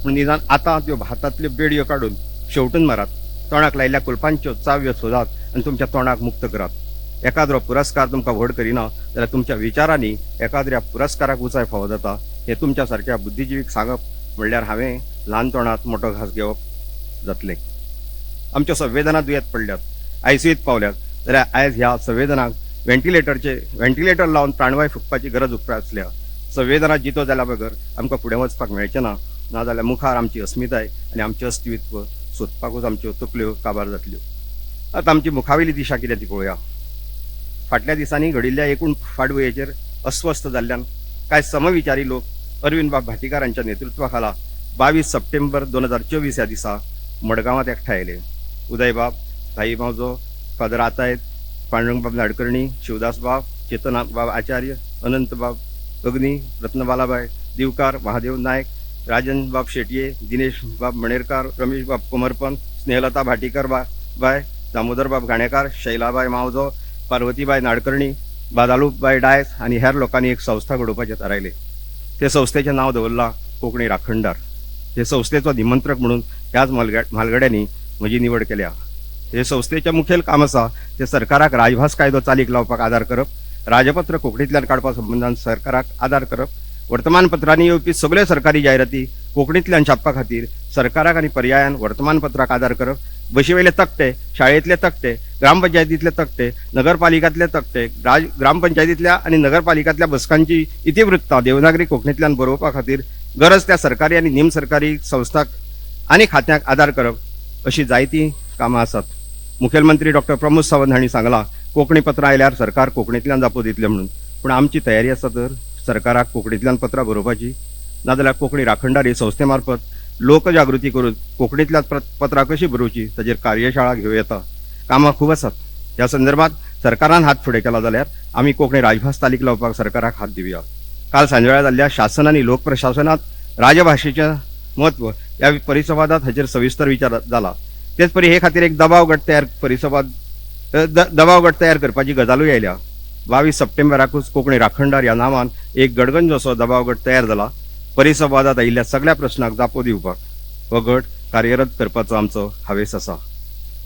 पूण निदान आतां त्यो हातांतल्यो बेडयो काडून शेवटून मारात. तोंडाक लायिल्ल्या कुलपांच्यो चाव्यो सोदात आनी तुमच्या तोंडाक मुक्त करात. एकाद्रो पुरस्कार तुमकां व्हड करिना जाल्यार तुमच्या विचारांनी एकाद्र्या पुरस्काराक उंचाय फावो जाता. हें तुमच्या सारक्या बुद्धिजीवीक सांगप म्हणल्यार हांवें ल्हान तोंडात मोठो घास घेवप जातलें. आमच्यो संवेदना दुयेंत पडल्यात, आयसीयूत पावल्यात जाल्यार आयज ह्या संवेदनाक व्हेंटिलेटर लावन प्राणवाय फुकपाची गरज उपरासल्या. संवेदना जितो जाल्या बगर आमकां फुडें वचपाक मेळचें ना. नाजाल्यार मुखार आमची अस्मिताय आनी आमचें अस्तित्व सोदपाकूच आमच्यो तकल्यो काबार जातल्यो. आतां आमची मुखावेली दिशा कितें ती पळोवया. फाटल्या दिसांनी घडिल्ल्या एकूण फाटभुंयेचेर अस्वस्थ जाल्ल्यान कांय समविचारी लोक अरविंद बाब भाटीकार हांच्या नेतृत्वा खाला 22 सप्टेंबर 2024 ह्या दिसा मडगांवांत एकठांय आयले. उदय बाब, भाई मावजो, फादर आतायत, पांडुरंग बाब नाडकर्णी, शिवदास बाब, चेतन बाब आचार्य, अनंत बाब अग्नी, रत्नबालाबाई दिवकार, महादेव नायक, राजन बाब शेटये, दिनेश बाब मणेरकार, रमेश बाब कोमरपन, स्नेहलता भाटीकर बाय, दामोदर बाब घाणेकार, शैलाबाई मावजो, पार्वतीबाई नाडकर्णी, बादालूबाई डायस आनी हेर लोकांनी एक संस्था घडोवपाचें थारायलें. ते संस्थेचें नांव दवरलां कोंकणी राखणदार. हे संस्थेचो निमंत्रक म्हणून ह्याच म्हालगड्यांनी म्हजी निवड केल्या. हे संस्थेचें मुखेल काम आसा ते सरकाराक राजभास कायदो चालीक लावपाक आदार करप, राजपत्र कोंकणींतल्यान काडपा संबंदान सरकाराक आदार करप, वर्तमानपत्रांनी येवपी सगळ्यो सरकारी जायराती कोंकणींतल्यान छापपा खातीर सरकाराक आनी पर्यायान वर्तमानपत्राक आदार करप, बशीवयले तक्ते, शाळेंतले तक्ते, ग्रामपंचायतींतले तक्ते, नगरपालिकांतले तक्ते, ग्रामपंचायतींतल्या आनी नगरपालिकांतल्या बसकांची इतिवृत्तां देवनागरी कोंकणींतल्यान बरोवपा खातीर गरज त्या सरकारी आनी निमसरकारी संस्थाक आनी खात्यांक आदार करप अशी जायतीं कामां आसात. मुखेलमंत्री डॉक्टर प्रमोद सावंत हांणी सांगलां कोंकणी पत्रां आयल्यार सरकार कोंकणींतल्यान जापो दितलें म्हणून. पूण आमची तयारी आसा तर सरकाराक कोंकणींतल्यान पत्रां बरोवपाची, नाजाल्यार कोंकणी राखणदार हे संस्थे मार्फत लोकजागृती करून कोंकणींतल्यान पत्रां कशी बरोवची ताचेर कार्यशाळा घेवं येता. कामां खूब आसात. ह्या संदर्भात सरकारान हात फुडें केला जाल्यार आमी कोंकणी राजभास चालीक लावपाक सरकाराक हात दिवया. काल सांजवेळा जाल्ल्या शासन आनी लोक प्रशासनात राजभाशेचें म्हत्व ह्या परिसंवादात हाचेर सविस्तर विचार जाला. तेच परी हे खातीर एक दबाव गट तयार करपाची गजालूय आयल्या. 22 सप्टेंबराकूच कोंकणी राखणदार ह्या नांवान एक गडगंज असो दबाव गट तयार जाला. परिसंवादात आयिल्ल्या सगळ्या प्रश्नांक जापो दिवपाक हो गट कार्यरत करपाचो आमचो हावेस आसा.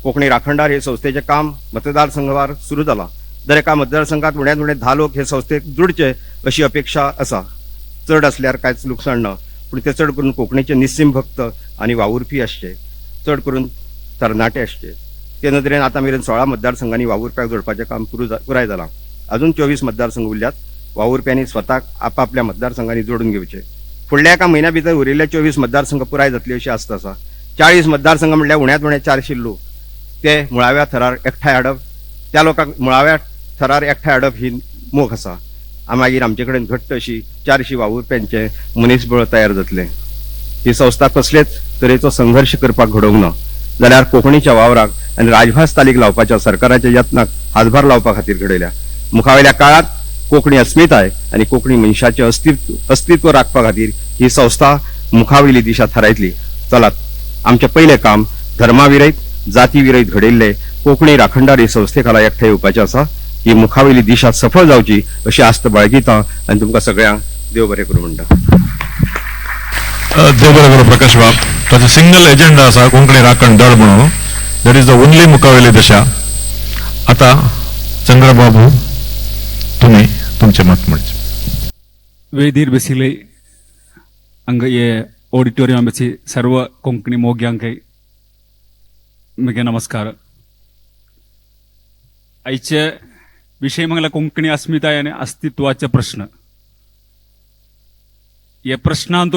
कोंकणी राखणदार हे संस्थेचें काम मतदारसंघावार सुरू जालां. दर एका मतदारसंघात उण्यात उणे 10 लोक हे संस्थेक जोडचे अशी अपेक्षा आसा. चड असल्यार कांयच लुकसाण ना, पूण ते चड करून कोंकणीचे निस्सीम भक्त आनी वावुरपी आसचे, चड करून तरणाटे आसचे. ते नदरेन आतां मेरेन 16 मतदारसंघांनी वावुरप्याक जोडपाचें काम पुराय जालां. अजून 24 मतदारसंघ उरल्यात. वावुरप्यांनी स्वताक आपापल्या मतदारसंघांनी जोडून घेवचे. फुडल्या एका म्हयन्या भितर उरिल्ले 24 मतदारसंघ पुराय जातले अशी आस्त आसा. 40 मतदारसंघ म्हणल्यार उण्यात उणे 400 लोक ते मुळाव्या थरार एकठांय हाडप, त्या लोकांक मुळाव्या थरार एकठांय हाडप ही मोख आसा. मागीर आमचे कडेन घट्ट अशी 400 वावुरप्यांचे मनीसबळ तयार जातले. ही संस्था कसलेच तरेचो संघर्श करपाक घडोवंक ना, जाल्यार कोंकणीच्या वावराक आनी राजभास चालीक लावपाच्या सरकाराच्या यत्नाक हातभार लावपा खातीर घडयल्या. मुखावेल्या काळात कोंकणी अस्मिताय आनी कोंकणी मनशाचें अस्तित्व राखपा खातीर ही संस्था मुखावेली दिशा थारायतली. चलात, आमचें पयलें काम धर्माविरयत, जातीविरयत घडयल्ले कोंकणी राखणदार ही संस्थे खाला एकठांय येवपाचें आसा. ही मुखावेली दिशा सफळ जावची अशी आस्त बाळगितां आनी तुमकां सगळ्यांक देव बरें करूं म्हणटा. देव बरें करूं प्रकाश बाब. ताचो सिंगल एजेंडा आसा कोंकणी राखण दळ म्हणून. दॅट इज द ओनली मुखावेली दिशा. आता चंद्रबाबू तुम्ही तुमचे मत म्हणचे. वेदीर बसिले अंग ये ऑडिटोरियम बसी सर्व कोंकणी मोग्यांक मगे नमस्कार. आयचे विषय म्हणल्यार कोंकणी अस्मिताय आनी अस्तित्वाचे प्रश्न. हे प्रश्नांत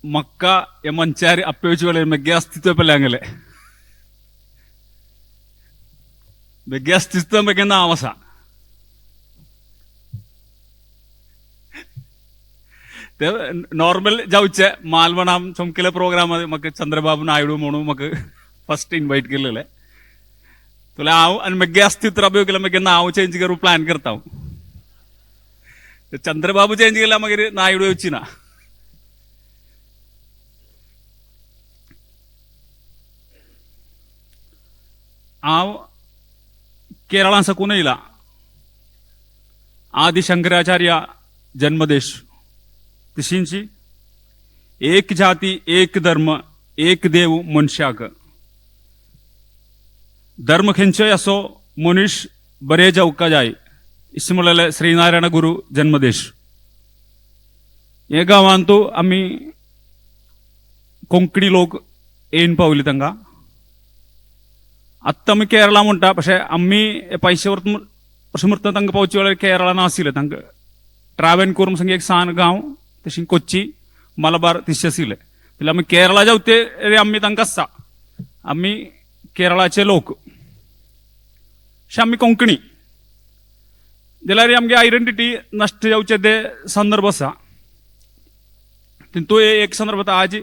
म्हाका हे मंचार आपेवचे वेळार मगे अस्तित्व पेल्यांगले. मगे अस्तित्व मगे नांव आसा. ते नॉर्मल जावचे मालवण चमकेल्या प्रोग्रामात म्हाका चंद्रबाबू नायडू म्हणून म्हाका फर्स्ट इन्वाइट केलेले. तुला हांव आनी मगे अस्तित्व राबयो केल्यार मगे नांव चेंज करूं प्लॅन करता हांव. चंद्रबाबू चेंज केल्यार मागीर नायडू येवची ना. हांव केरळा साकून येयला. आदि शंकराचार्य जन्मदेश. तशींची एक जाती एक धर्म एक देव मनशाक. धर्म खंयचोय असो मनीस बरे जावका जाय अशें म्हणलेले श्रीनारायण गुरू जन्मदेश. हे गांवांत आमी कोंकणी लोक येवन पावले तांकां. आत्तां आमी केरळा म्हणटा तशें आमी पयशे व्हरता अशें म्हणटा तांकां पावचे वेळार केरळा नाशिल्लें. तांकां ट्रॅव्हल करून सांगे एक सान गांव तशी कोच्ची मलबार तशें आशिल्लें. जाल्यार आमी केरळा जावते आमी तांकां आसा आमी केरळाचे लोक अशें आमी कोंकणी. जाल्यार आमगे आयडेंटिटी नश्ट जावचे ते संदर्भ आसा. तितूंत एक संदर्भ आतां आज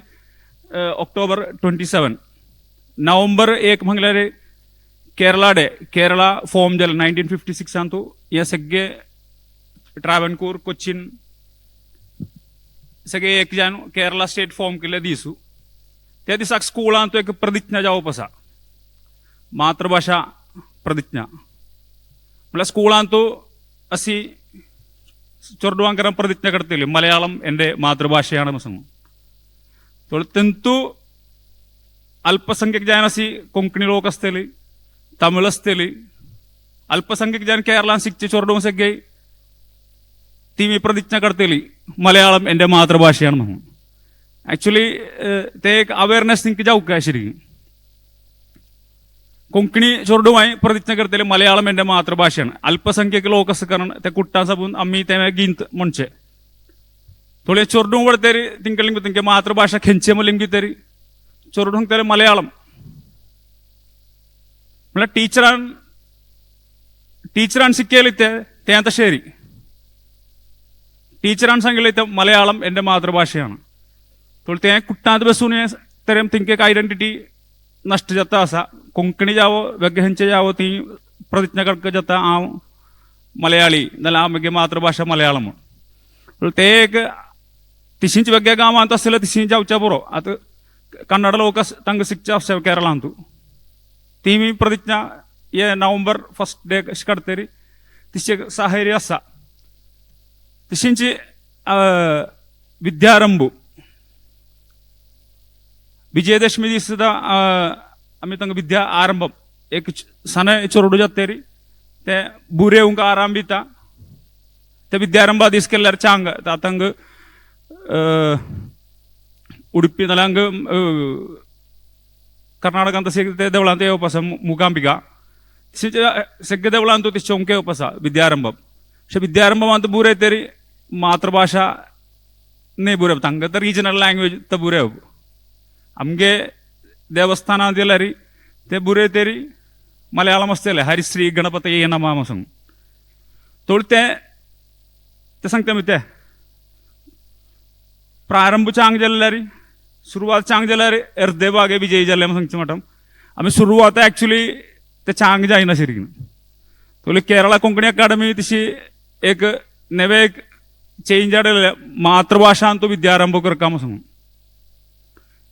ऑक्टोबर 27 नोव्हेंबर 1 म्हणल्यार केरळा डे. केरळा फॉर्म जालें 1956 हे सगळे ट्रॅव्हनकोर कोचीन सगळे 1 जान केरळा स्टेट फॉर्म केले दीस. त्या दिसाक स्कुलांत एक प्रतिज्ञा जावप आसा. मातृभाषा प्रतिज्ञा म्हणल्यार स्कुलांत अशी चेडवांकरां प्रतिज्ञा करतली मलयाळम എൻ്റെ മാതൃഭാഷയാണെന്ന് सांगून. तितूंत अल्पसंख्यक जान अशी कोंकणी लोक आसतली, तमिळ आसतली. अल्पसंख्यक जान केरळान शिकचे चेडवां सगळे ती प्रतिज्ञा करतली मलयाळम എൻ്റെ മാതൃഭാഷയാണ് म्हणून. ॲक्च्युली ते एक अवेअरनेस थिंक जावंक जाय आशिल्ली. कोंकणी चेडवांय प्रतिज्ञा करतले मलयाळम എൻ്റെ മാതൃഭാഷയാണ്. अल्पसंख्यक लोक आसा कारण ते कुट्टां सापून आमी ते गिंत म्हणचे. थोडे चेडवां वळतरी तिंका तेंगे मातृभाषा खंयचे लिंगी तरी चेडवांक तरी मलयाळम म्हणल्यार टीचरान शिकयले ते आतां शेरी. टीचरान सांगले ते मलयाळम എൻ്റെ മാതൃഭാഷയാണ്. थोडे ते कुट्टांत बसून तरेन तिंका एक आयडेंटिटी नश्ट जाता आसा. कोंकणी जावो वेगळे खंयचे जावो ती प्रतिज्ञा करपाक जाता हांव मलयाळी जाल्यार हांव म्हगे मातृभाषा मलयाळम म्हणून. ते एक तिशींच वेगळ्या गांवांत आसलें तिशी जावचें बरो. आतां कन्नड लोक तांकां शिकचे आसचे केरळांत. ती प्रतिज्ञा हे नोव्हेंबर 1 डे अशें काडटरी तिचे साहर्य आसा. तशींची विद्यारंभ विजयदशमी दीस सुद्दां आमी तांकां विद्या आरंभ एक सण चेडूं जातरी ते बुरेवंक आराम दिता. ते विद्यारंभा दीस केल्यार चांग तांग उडपी नाल्यार कर्नाटकांत ते देवळांत येवप आसा मुगांबिका सगळे देवळांत ते चोंक येवप आसा विद्यारंभ विद्यारंभांत बुरे तरी मातृभाषा न्ही बुरे तांकां तर रिजनल लँग्वेज तर बुरे आमगे देवस्थानांत गेल्यार ते बुरे तरी मलयाळम आसतले हरिश्री गणपतये नमः सांग तोळ ते सांगता ते प्रारंभ चांग जाल्यार सुरवात चांग जाल्यार अर्दे भागे विजयी जाले सांगचे मटम आमी सुरवात एक्चुली ते चांग जायना शिरकीन तोले केरळा कोंकणी अकादमी तशी एक नवे एक चेंज आडले मातृभाषा तो विद्यारंभ करता सांगून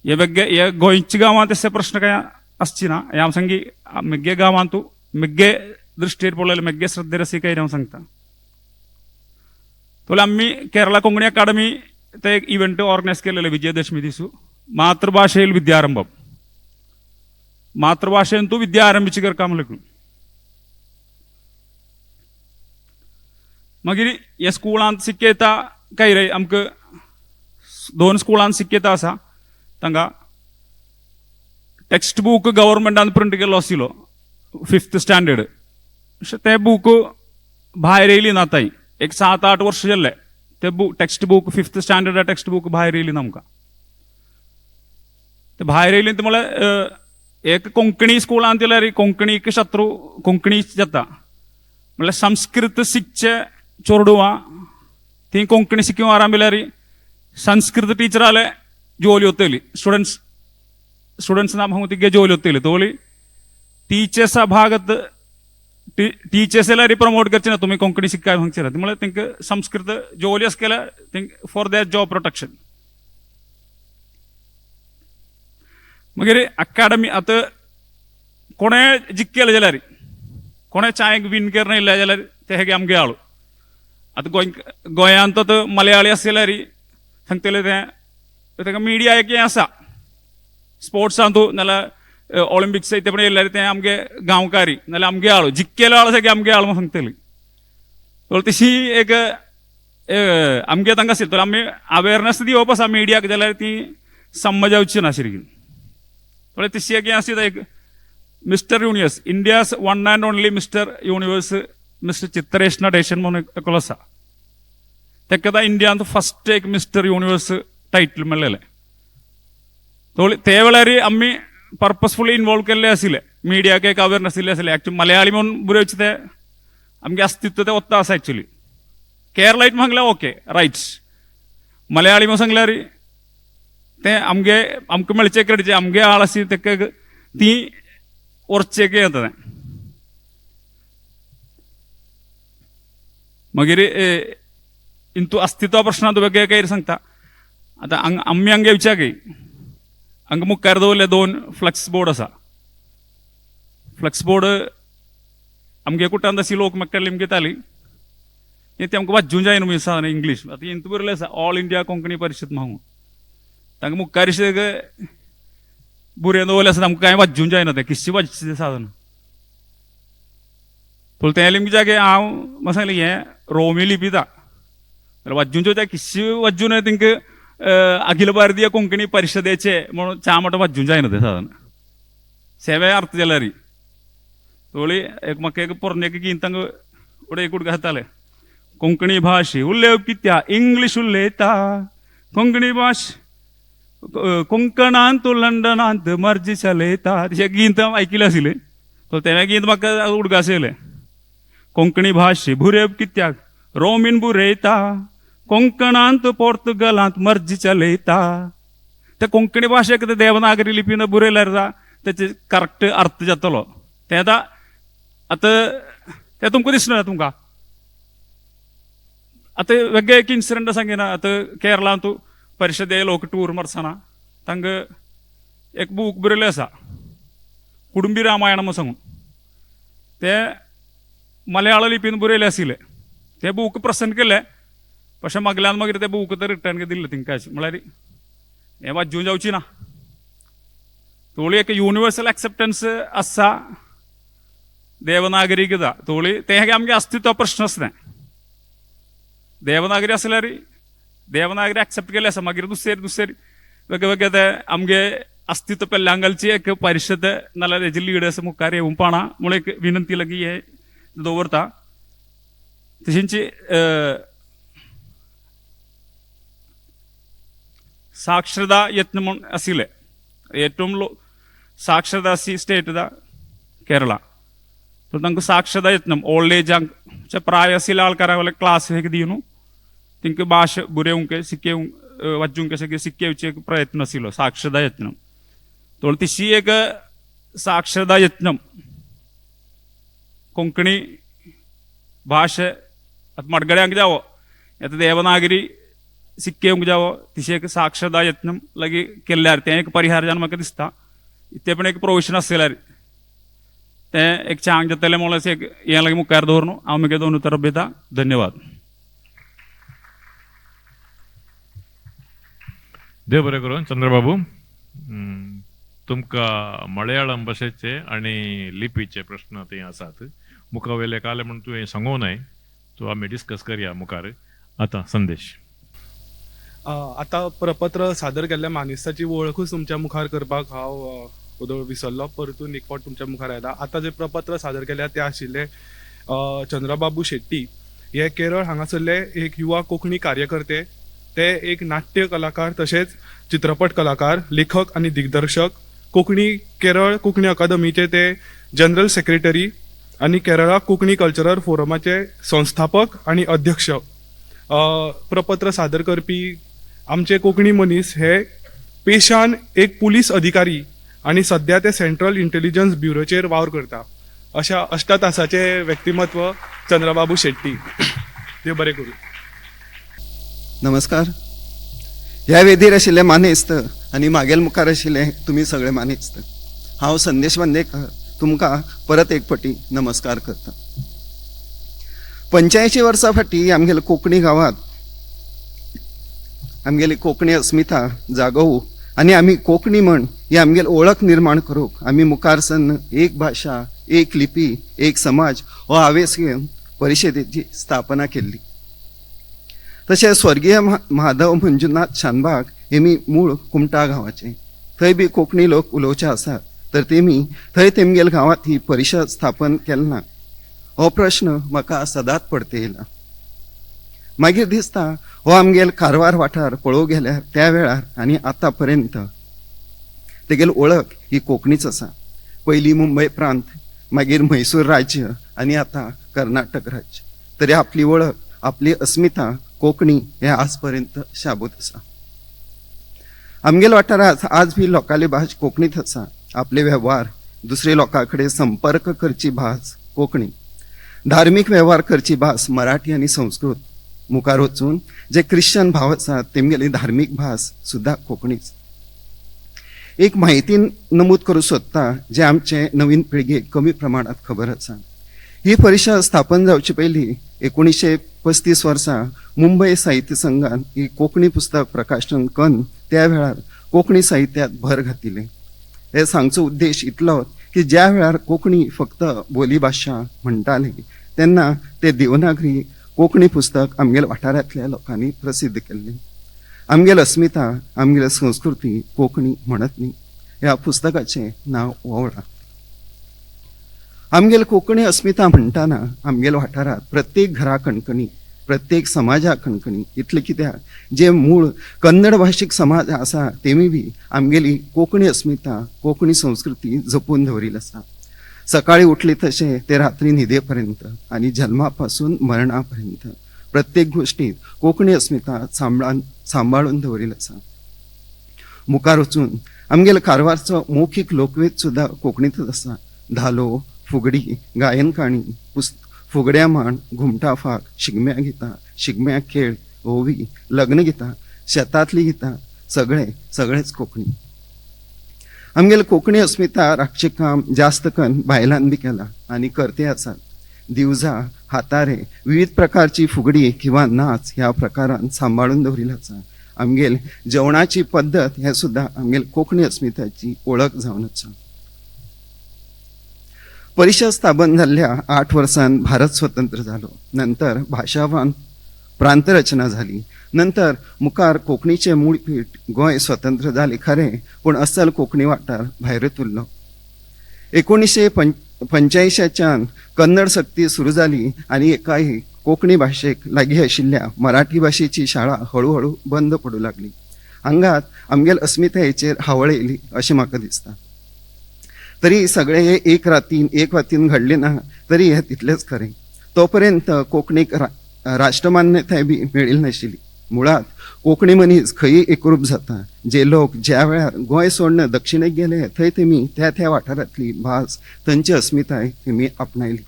हे गोंयच्या गांवांत तसे प्रश्न काय आसची ना हे हांव सांगी मेग्गे गांवांत मेग्गे दृश्टेर पळयले मेग्गे श्रद्धेर अशी काही हांव सांगता तोले आमी केरळा कोंकणी अकादमी ते एक इव्हेंट ऑर्गनायज केलेले विजयदशमी दिसू मातृभाषेल विद्यारंभ मातृभाषेन तूं विद्या आरंभीची करता म्हणून मागीर हे स्कुलांत शिकयता काय रे आमकां 2 स्कुलांत शिकयता आसा तांकां टेक्स्ट बूक गव्हर्मेंटान प्रिंट केल्लो आशिल्लो 5th स्टँडर्ड ते बूक भायर येयली ना ताई एक 7-8 वर्ष जाले ते text book 5th standard text book भायर येयली ना आमकां ते भायर येयली ते म्हळ्यार एक कोंकणी स्कुलांत येयल्यार कोंकणीक शत्रू कोंकणी जाता म्हळ्यार संस्कृत शिकचे चोरडुवां ती कोंकणी शिकूं आरांबिल्यार संस्कृत टीचर जाले ജോലി ഒത്തേലി സ്റ്റുഡൻസ് നാം ഹോത്തിಗೆ ജോലി ഒത്തേലി തോളി ಟೀಚರ್ಸ್ ಭಾಗത്ത് ಟೀಚರ್ಸ್ ಎಲ್ಲ ಪ್ರಮೋಟ್ करचे तुम्ही कोंकणी शिकाय हांगचे म्हळ्यार तेंका संस्कृत जॉली आसकेल्या फॉर देअर जॉब प्रोटेक्शन मागीर अकाडमी आतां कोणें जिखलें जाल्यार कोणें चायेक विन केर येयले जाल्यार ते हेगे आमगे आळू आतां गोंयांत आतां मलयाळी आसल्यार सांगतले तेका मिडिया एक आसा स्पोर्ट्सांत नाल्यार ऑलिंपिक्स ते पण येयल्यार ते आमगे गांवकारी नाल्यार आमगे आळू जिखलेलो आळू सगळे आमगे आळू सांगतली तशी एक आमगे तांकां आसली तर आमी अवेरनेस दिवप आसा मिडियाक जाल्यार ती समजावची ना शिरकीन पण तशी एक आसली एक mister universe India's one and only mister universe mister Chitresh Natesan म्हणून एकलो आसा तेका इंडियांत फस्ट एक मिस्टर युनिवर्स टायटल मेळ्ळेलें ते वेळार आमी पर्पजफुली इन्वॉल्व केल्ले आशिल्ले मिडियाक एक अवेरनेस दिल्ले आशिल्ले एक्चुअली मलयाळी म्हणून बरोवचे ते आमगे अस्तित्व ते वता आसा एक्चुअली केरळाईट सांगल्यार ओके रायट्स मलयाळी म्हणून सांगल्यार ते आमकां मेळचे क्रेडीट आमगे आळ आसी तेका ती व्हरचेक येता मागीर इंतू अस्तित्व प्रश्नांत वेगळे काही सांगता आतां आमी हांगे विचारकी हांगा मुखार दवरले 2 फ्लेक्स बोर्ड आसा फ्लेक्स बोर्ड आमगे कुटांत अशी लोक म्हाका केल्ली घेताली ते आमकां वाचूंक जायना म्हणून आसा इंग्लीश आतां इंतू बरयलें आसा ऑल इंडिया कोंकणी परिशद म्हणून तांकां मुखार बुरें दवरलें आसा आमकां कांय वाचूंक जायना तें कितशें वाचचें तें साधन पूण तें लिंक जागे हांव म्हाका सांगलें हें रोमी लिपीता वाचूंक तें कितशें वाचून तेंकां अखिल भारतीय कोंकणी परिशदेचे म्हणून चामट वाचूंक जायना तें साधन सेवे अर्थ जाल्यार तोळी एक म्हाका एक पोरनेक गीत तांकां उडयकूट घालताले कोंकणी भाशे उलयप कित्या इंग्लीश उलयता कोंकणी भाश कोंकणांत लंडनांत मर्जी चलयता तशें गीत हांव आयकिल्लें आशिल्लें तो तें गीत म्हाका उडगास येयलें कोंकणी भाशे बुरेवप कित्याक रोमीन बुरयता कोंकणांत पोर्तुगालांत मर्जी चलयता त्या कोंकणी भाशेक ते देवनागरी लिपीन बरयल्यार तेचे करेक्ट अर्थ जातलो ते आतां ते तुमकां दिसना तुमकां आतां वेगळे एक इन्सिडंट सांगिना आतां केरळांत परिशदे लोक टूर मारसना तांकां एक बूक बरयल्लें आसा कुडुंबी रामायण म्हणून सांगून ते मलयाळ लिपीन बरयल्लें आशिल्लें ते बूक प्रसंत केले പക്ഷെ മകലാൻ मागीर ते बूक तर रिटर्न दिल्लें तेंकां म्हळ्यार हें वाचूंक जावची ना तोळी एक युनिवर्सल एक्सेप्टन्स आसा देवनागरीक तोळी तें आमगे अस्तित्व प्रश्न आसलें देवनागरी आसल्यार देवनागरी एक्सेप्ट केले आसा मागीर दुसरे वेगळे ते आमगे अस्तित्व पेल्लांगलची एक परिषद नाल्या तेजे लिडर्स मुखार येवून पावना म्हणून एक विनंती लगी हे दवरता. तशेंची സാക്ഷരതാ യത്നം അസിലെ ഏറ്റവും സാക്ഷരത അസി സ്റ്റേറ്റ് ದ കേരള. तर तांकां साक्षरता यत्न ओल्ड एजांक प्राय आशिल्ल्या आळकारां वयले क्लास हे दिवन तांकां भाश बरोवंक शिकेवंक वाचूंक सगळे शिकेवचे एक प्रयत्न आशिल्लो साक्षरता यत्न. तर तशी एक साक्षरता यत्न कोंकणी भाश आतां मडगड्यांक जावो आतां देवनागरी शिकेवंक जावो तशी एक साक्षरता यत्न लागी केल्यार तें एक परिहार जावन म्हाका दिसता. तें पण एक प्रोविशन आसल्यार तें एक चांग जातलें म्हणून एक हें लागी मुखार दवरून हांव म्हगे दोन उतरां दिता. धन्यवाद. देव बरें करून. चंद्रबाबू, तुमकां मलयाळम भाशेचे आनी लिपीचे प्रश्न थंय आसात. मुखार वयले काले म्हण तुवें सांगूं न्हय, तो आमी डिस्कस करया मुखार. आतां संदेश. आता प्रपत्र सादर केल्ल्या मानेस्ताची वळखूच तुमच्या मुखार करपाक हांव विसरलो. परतून एक फावट तुमच्या मुखार आयला. आता जे प्रपत्र सादर केल्या ते आशिल्ले चंद्रबाबू शेट्टी. हे केरळ हांगासरले एक युवा कोंकणी कार्यकर्ते. ते एक नाट्य कलाकार तशेंच चित्रपट कलाकार, लेखक आनी दिग्दर्शक. केरळ कोंकणी अकादमीचे ते जनरल सेक्रेटरी आनी केरळा कोंकणी कल्चरल फोरमाचे संस्थापक आनी अध्यक्ष. प्रपत्र सादर करपी आमचे कोंकणी मनीस हे पेशान एक पुलीस अधिकारी आनी सध्या ते सेंट्रल इंटेलिजन्स ब्युरोचेर वावर करता. अशा अष्टतासाचे व्यक्तिमत्व चंद्रबाबू शेट्टी. देव बरें करूं. नमस्कार. ह्या वेदीर आशिल्ले मानेस्त आनी मागेल मुखार आशिल्ले तुमी सगळे मानेस्त, हांव संदेश बांदेकर तुमकां परत एक फावटी नमस्कार करता. 85 वर्सां फाटीं आमगेल्या कोंकणी गांवांत आमगेली कोंकणी अस्मिता जागोवंक आनी आमी कोंकणी म्हण ही आमगेली ओळख निर्माण करूंक आमी मुखार सन्न एक भाशा, एक लिपी, एक समाज हो आवेस घेवन परिशदेची स्थापना केल्ली. तशें स्वर्गीय महादेव मंजुनाथ शानबाग हेमी मूळ कुमटा गांवाचे. थंय बी कोंकणी लोक उलोवचे आसात, तर तेमी थंय तेमगेल्या गांवांत ही परिशद स्थापन केली ना हो प्रश्न म्हाका सदांच पडते येयला. मागीर दिसता हो आमगेल कारवार वाठार पळोवंक गेल्यार त्या वेळार आनी आतां पर्यंत तेगेली ओळख ही कोंकणीच आसा. पयलीं मुंबय प्रांत, मागीर म्हैसूर राज्य आनी आतां कर्नाटक राज्य. तरी आपली ओळख, आपली अस्मिता कोंकणी हे आज पर्यंत शाबूत आसा. आमगेल्या वाठारांत आज बी लोकाली भास कोंकणीत आसा. आपले वेव्हार दुसरे लोकां कडेन संपर्क करची भास कोंकणी, धार्मीक वेव्हार करची भास मराठी आनी संस्कृत. मुखार वचून जे क्रिश्चन भाव आसात तेमगेली धार्मीक भास सुद्धा कोंकणीच. एक म्हायती नमूद करूंक सोदता जे आमचे नवीन पिळगेक कमी प्रमाणात खबर आसा. ही परिशद स्थापन जावचे पयलीं 1935 वर्सा मुंबय साहित्य संघान ही कोंकणी पुस्तक प्रकाशन करून त्या वेळार कोंकणी साहित्यात भर घातिल्ली. हे सांगचो उद्देश इतलो की ज्या वेळार कोंकणी फक्त बोली भाशा म्हणटाले तेन्ना ते देवनागरी कोंकणी पुस्तक आमगेल्या वाठारांतल्या लोकांनी प्रसिद्ध केल्लें. आमगेली अस्मिता, आमगेली संस्कृती कोंकणी म्हणत न्ही. ह्या पुस्तकाचें नांव ओवळा. आमगेली कोंकणी अस्मिता म्हणटाना आमगेल्या वाठारांत प्रत्येक घरा कणकणी, प्रत्येक समाजा कणकणी. इतले कित्याक जे मूळ कन्नड भाशीक समाज आसा तेमी बी आमगेली कोंकणी अस्मिता, कोंकणी संस्कृती जपून दवरिल्ली आसा. सकाळी उठले तशें ते रात्री न्हिदेपर्यंत आनी जल्मापासून मरणापर्यंत प्रत्येक गोष्टीत कोंकणी अस्मिता सांबाळून दवरिल्ली आसा. मुखार वचून आमगेल्या कारवारचो मौखीक लोकवेद सुद्धा कोंकणीतच आसा. धालो, फुगडी, गायन काणी, फुगड्या मांड, घुमटा फाक, शिगम्या गितां, शिगम्या खेळ, ओवी, लग्न गितां, शेतांतली गितां सगळेच कोंकणी. आमगेली कोंकणी अस्मिता राखचें काम जास्त करून बायलांनी बी केलां आनी करते आसात. दिवजा, हातारे, विविध प्रकारची फुगडी किंवा नाच ह्या प्रकारान सांबाळून दवरिल्लो आसा. आमगेल जेवणाची पद्दत हे सुद्धा आमगेल कोंकणी अस्मिताची ओळख जावन आसा. परिशद स्थापन जाल्ल्या 8 वर्सांत भारत स्वतंत्र जालो. नंतर भाशावान प्रांतरचना झाली. नंतर मुखार कोंकणीचे मूळ पीठ गोंय स्वतंत्र जाले खरें, पूण अस्सल कोंकणी वाठार भायरूच उरलो. 1985च्यान कन्नड सक्ती सुरू जाली आनी एकाही कोंकणी भाशेक लागीं आशिल्ल्या मराठी भाशेची शाळा हळूहळू बंद पडू लागली. हांगात आमगेल अस्मितायेचेर हावळ येयली अशें म्हाका दिसता. तरी सगळें हे एक वातीन घडलें ना, तरी हें तितलेंच खरें. तोपर्यंत कोंकणीक राष्ट्रमान्यताय बी मेळिल्ली नाशिल्ली. मुळात कोंकणी मनीस खंयी एकरूप जाता. जे लोक ज्या वेळार गोंय सोडून दक्षिणेक गेले थंय तेमी त्या वाठारांतली भास, थंयची अस्मिताय तेमी आपणायली.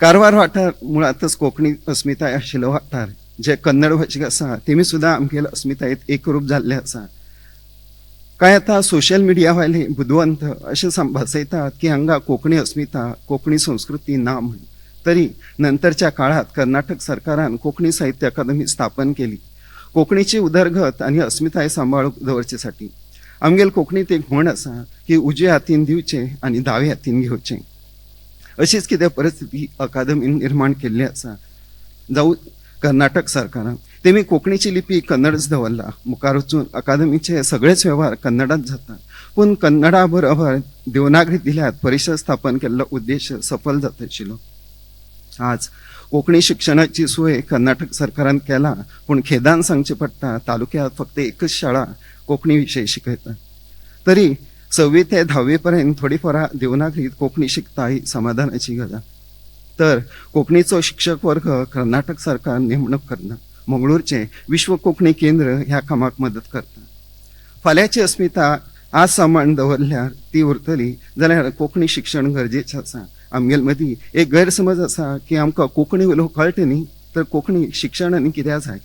कारवार वाठार मुळातच कोंकणी अस्मिताय आशिल्लो वाठार. जे कन्नड भाशीक आसा तेमी सुद्दां आमगेल्या अस्मितायेंत एकरूप जाल्ले आसा. कांय आतां सोशल मिडिया वाले बुदवंत अशें भासयतात की हांगा कोंकणी अस्मिता, कोंकणी संस्कृती ना म्हूण. तरी नंतरच्या काळात कर्नाटक सरकारान कोंकणी साहित्य अकादमी स्थापन केली, कोंकणीची उदरगत आनी अस्मिताय सांबाळून दवरचे. आमगेल कोंकणीत एक म्हण आसा की उजवे हातीन दिवचे आनी दावे हातीन घेवचें. अशीच कितें परिस्थिती अकादमीन निर्माण केल्ली आसा. जावं कर्नाटक सरकारान तेमी कोंकणीची लिपी कन्नडच दवरला. मुखार वचून अकादमीचे सगळेच वेव्हार कन्नडांत जाता. पूण कन्नडा बरोबर देवनागरी दिल्यात परिशद स्थापन केल्लो उद्देश सफल जाता आशिल्लो. आज कोंकणी शिक्षणाची सोय कर्नाटक सरकारान केला, पूण खेदान सांगचें पडटा तालुक्यांत फक्त एकच शाळा कोंकणी विशय शिकयता. तरी 6वी ते 10वी पर्यंत थोडीफार देवनागरीत कोंकणी शिकता ही समाधानाची गजाल. तर कोंकणीचो शिक्षक वर्ग कर्नाटक सरकार नेमणूक करना. मंगळूरचे विश्व कोंकणी केंद्र ह्या कामाक मदत करता. फाल्यांची अस्मिता आज सांबाळून दवरल्यार ती उरतली जाल्यार कोंकणी शिक्षण गरजेचें आसा. आमगेल मदीं एक गैरसमज आसा की आमकां कोंकणी उलोवंक कळटा न्ही तर कोंकणी शिक्षण आनी कित्याक जाय.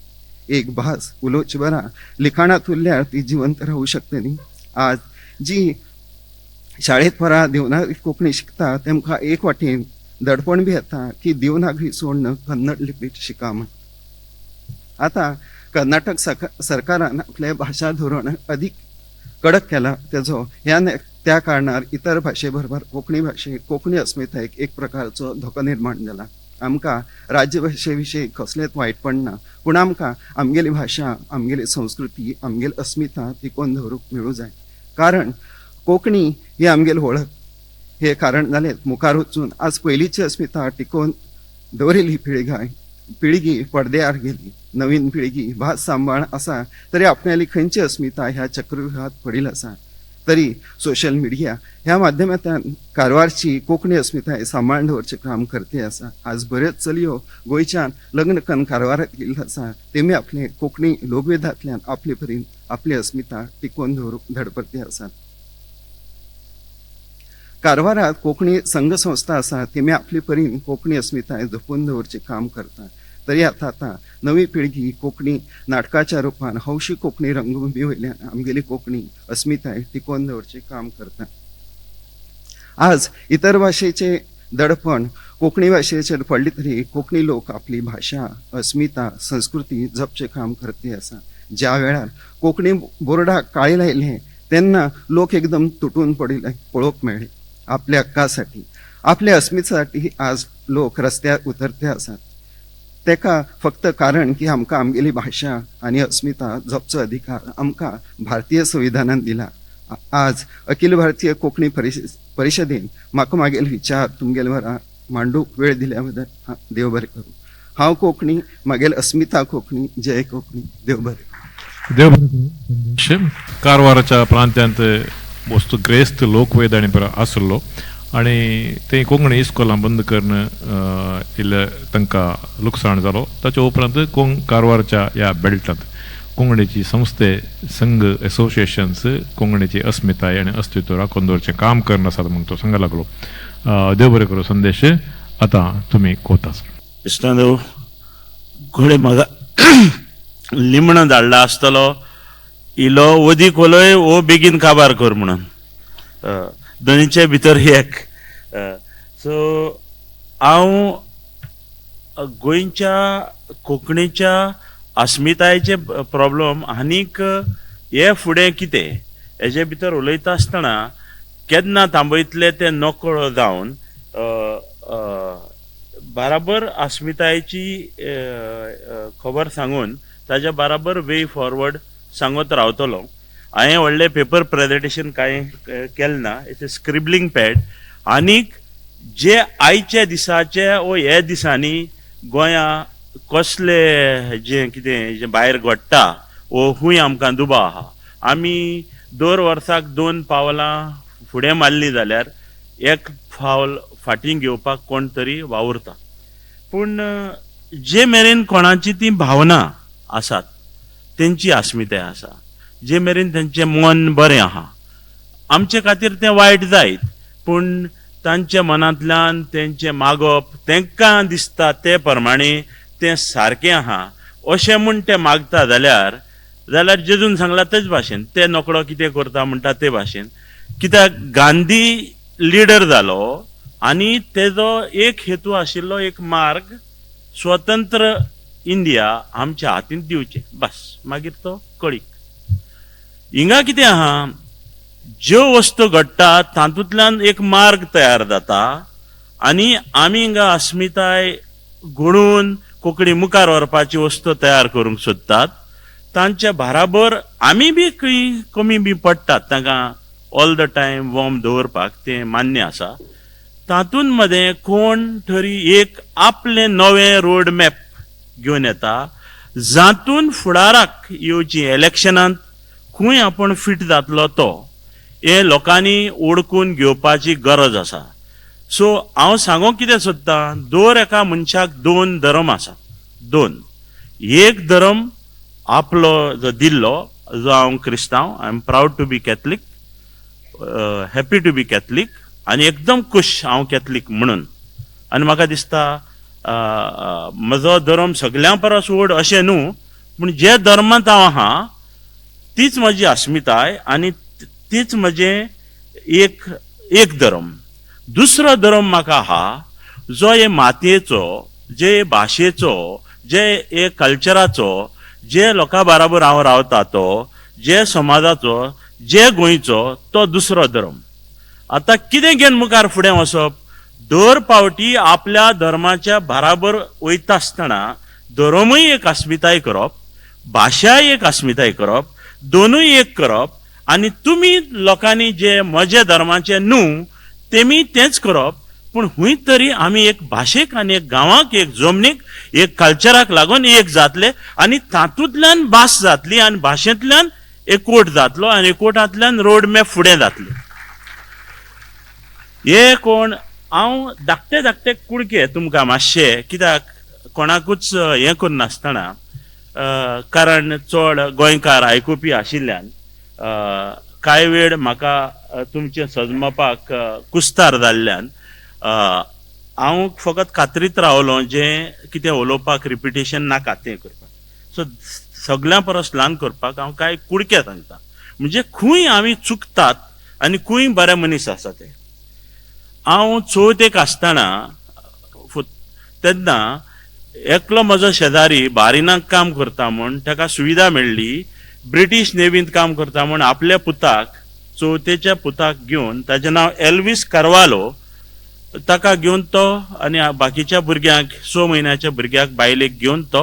एक भास उलोवची बरा लिखाणांत उरल्यार ती जिवंत रावूं शकता न्ही. आज जी शाळेंत परा देवनागरी कोंकणी शिकता तेमकां एक वाटेन दडपण बी येता की देवनागरी सोडून कन्नड लिपीत शिका म्हण. आतां कर्नाटक सरकारान आपलें भाशा धोरण अदीक कडक केला. तेजो त्या कारणार इतर भाशे बरोबर कोंकणी अस्मितायेक एक प्रकारचो धोको निर्माण जाला. आमकां राज्य भाशे विशीं कसलेंच वायटपण ना, पूण आमकां आमगेली भाशा, आमगेली संस्कृती, आमगेली अस्मिता टिकोवन दवरूंक मेळूं जाय. कारण कोंकणी ही आमगेली वळख हे कारण जालें. मुखार वचून आज पयलींची अस्मिता टिकोवन दवरिल्ली पिळगी पडद्यार गेली. नवीन पिळगी भास सांबाळ आसा तरी आपणाली खंयची अस्मिता ह्या चक्रव्यूहात पडिल्ली आसा. तरी सोशल मिडिया ह्या माध्यमांतल्यान कारवारची कोंकणी अस्मिताय सांबाळून दवरचें काम करते आसा. आज बऱ्योच चलयो गोंयच्यान लग्न करून कारवाराक गेल्ल्यो आसा. तेमी आपले कोंकणी लोकवेदांतल्यान आपले परीन आपली अस्मिता टिकोवन दवरूंक धडपडटे आसात. कारवारात कोंकणी संघ संस्था आसा तेमी आपले परीन कोंकणी अस्मिताय जपून दवरचें काम करता. तरी आतां नवी पिळगी कोंकणी नाटकाच्या रुपान हौशी कोंकणी रंगभुमी वयल्यान आमगेली कोंकणी अस्मिताय टिकोवन दवरचें काम करता. आज इतर भाशेचे दडपण कोंकणी भाशेचेर पडले तरी कोंकणी लोक आपली भाशा, अस्मिता, संस्कृती जपचें काम करते आसा. ज्या वेळार कोंकणी बोर्डाक काळी लायलें तेन्ना लोक एकदम तुटून पडिल्ले पळोवंक मेळ्ळे. आपल्या हक्कासाठी, आपल्या अस्मितेसाठी आज लोक रस्त्यार उतरते आसात. तेका फक्त कारण की आमकां आमगेली भाशा आनी अस्मिता जपचो अधिकार आमकां भारतीय संविधानान दिला. आज अखिल भारतीय कोंकणी परिशदेन म्हाका मागेले विचार तुमगेले वरां मांडूंक वेळ दिल्या बद्दल देव बरें करूं. हांव कोंकणी, मागेली अस्मिता कोंकणी. जय कोंकणी. देव बरें. देव बरें. कारवाराच्या प्रांत्यांत वस्तू ग्रेस्त लोकवेद आनी आसलो आनी ते कोंकणी इस्कॉलां बंद करून इल्ले तांकां लुकसाण जालो. ताच्या उपरांत कारवारच्या ह्या बेल्टांत कोंकणीची संस्थे, संघ, एसोसिएशन्स कोंकणीची अस्मिताय आनी अस्तित्व राखून दवरचें काम करन आसात म्हणून तो सांगूंक लागलो. देव बरें करूं. संदेश आतां तुमी कोताच. कृष्णदेव घोडे म्हाका लिमणो धाडला आसतलो इलो वदीक वलोय वो बेगीन काबार कर म्हणून. दोनीचे भितर एक सो हांव गोंयच्या कोंकणीच्या अस्मितायेचे प्रॉब्लम आनीक हे फुडें कितें हेजे भितर उलयता आसतना केन्ना थांबयतले ते नकळो जावन बराबर अस्मितायेची खबर सांगून ताच्या बराबर वे फॉरवर्ड सांगत रावतलो. हांवें व्हडलें पेपर प्रेजेंटेशन कांय केलें ना. It's a scribbling pad. आनीक जे आयच्या दिसाचे वो हे दिसांनी गोंया कसले जे कितें जे भायर घडटा वो खूंय आमकां दुबाव आहा. आमी दर वर्साक 2 पावलां फुडें मारली जाल्यार 1 पावल फाटीं घेवपाक कोण तरी वावुरता. पूण जे मेरेन कोणाची ती भावना आसात तेंची अस्मिताय आसा, जे मेरेन तेंचें मन बरें आहा, आमचे खातीर तें वायट जायत पूण तांच्या मनांतल्यान तेंचें मागप तेंकां दिसता ते प्रमाणे तें सारकें आहा अशें म्हूण ते मागता जाल्यार जेजून सांगला तेच भाशेन ते नोकरो कितें करता म्हणटा ते भाशेन. कित्याक गांधी लिडर जालो आनी तेजो एक हेतू आशिल्लो, एक मार्ग स्वतंत्र इंडिया आमच्या हातींत दिवचें, बस. मागीर तो कळीक. हिंगा कितें आहा, ज्यो वस्तू घडटा तातूंतल्यान एक मार्ग तयार जाता आनी आमी हिंगा अस्मिताय घडोवन कोंकणी मुखार व्हरपाची वस्तू तयार करूंक सोदतात. तांच्या बराबर आमी बी खंय कमी बी पडटात, तांकां ऑल द टायम वॉर्म दवरपाक तें मान्य आसा. तातूंत मदें कोण तरी एक आपलें नवें रोड मॅप घेवन येता जातून फुडाराक येवची इलेक्शनांत खंय आपूण फिट जातलो तो हे लोकांनी ओळखून घेवपाची गरज आसा. सो हांव सांगूंक कितें सोदतां, दर एका मनशाक 2 धर्म आसा. 2. एक धर्म आपलो जो दिल्लो, जो हांव क्रिस्तांव, I am proud to be Catholic, happy to be Catholic, आनी एकदम खुश हांव कॅथलीक म्हणून. आनी म्हाका दिसता म्हजो धर्म सगळ्यां परस व्हड अशें न्हू, पूण जे धर्मांत हांव आहा तीच म्हजी अस्मिताय आनी तीच म्हजें एक धर्म. दुसरो धर्म म्हाका आहा जो हे मातयेचो, जे भाशेचो, जे हे कल्चराचो, जे लोकां बराबर हांव रावता तो, जे समाजाचो, जे गोंयचो, तो दुसरो धर्म. आतां कितें घेवन मुखार फुडें वचप, दर पावटी आपल्या धर्माच्या बराबर वयता आसतना धर्मूय एक अस्मिताय करप, भाशाय एक अस्मिताय करप, दोनूय एक करप. आनी तुमी लोकांनी जे म्हजे धर्माचे न्हू तेमी तेंच करप. पूण खूंय तरी आमी एक भाशेक आनी एक गांवाक, एक जमनीक, एक कल्चराक लागून एक जातले आनी तातूंतल्यान भास जातली आनी भाशेंतल्यान एकवट जातलो आनी एकवटांतल्यान रोड मॅप फुडें जातले. हे कोण हांव धाकटे कुडके तुमकां मातशे, कित्याक कोणाकूच हें करनासतना, कारण चड गोंयकार आयकुपी आशिल्ल्यान कांय वेळ म्हाका तुमचे सजमपाक कुस्तार जाल्ल्यान हांव फकत खात्रीत रावलो जें कितें उलोवपाक रिपिटेशन नाका तें करपाक. सो सगळ्यां परस ल्हान करपाक हांव कांय कुडके सांगता, म्हणजे खंय आमी चुकतात आनी खंय बरे मनीस आसा ते. हांव चवथेक आसतना तेन्ना एकलो म्हजो शेजारी बारिनाक काम करता म्हूण ताका सुविधा मेळ्ळी, ब्रिटीश नेवींत काम करता म्हूण आपल्या पुताक, चवथेच्या पुताक घेवन, ताचें नांव एल्विस कार्वालो, ताका घेवन तो आनी बाकीच्या भुरग्यांक 6 म्हयन्याच्या भुरग्याक बायलेक घेवन तो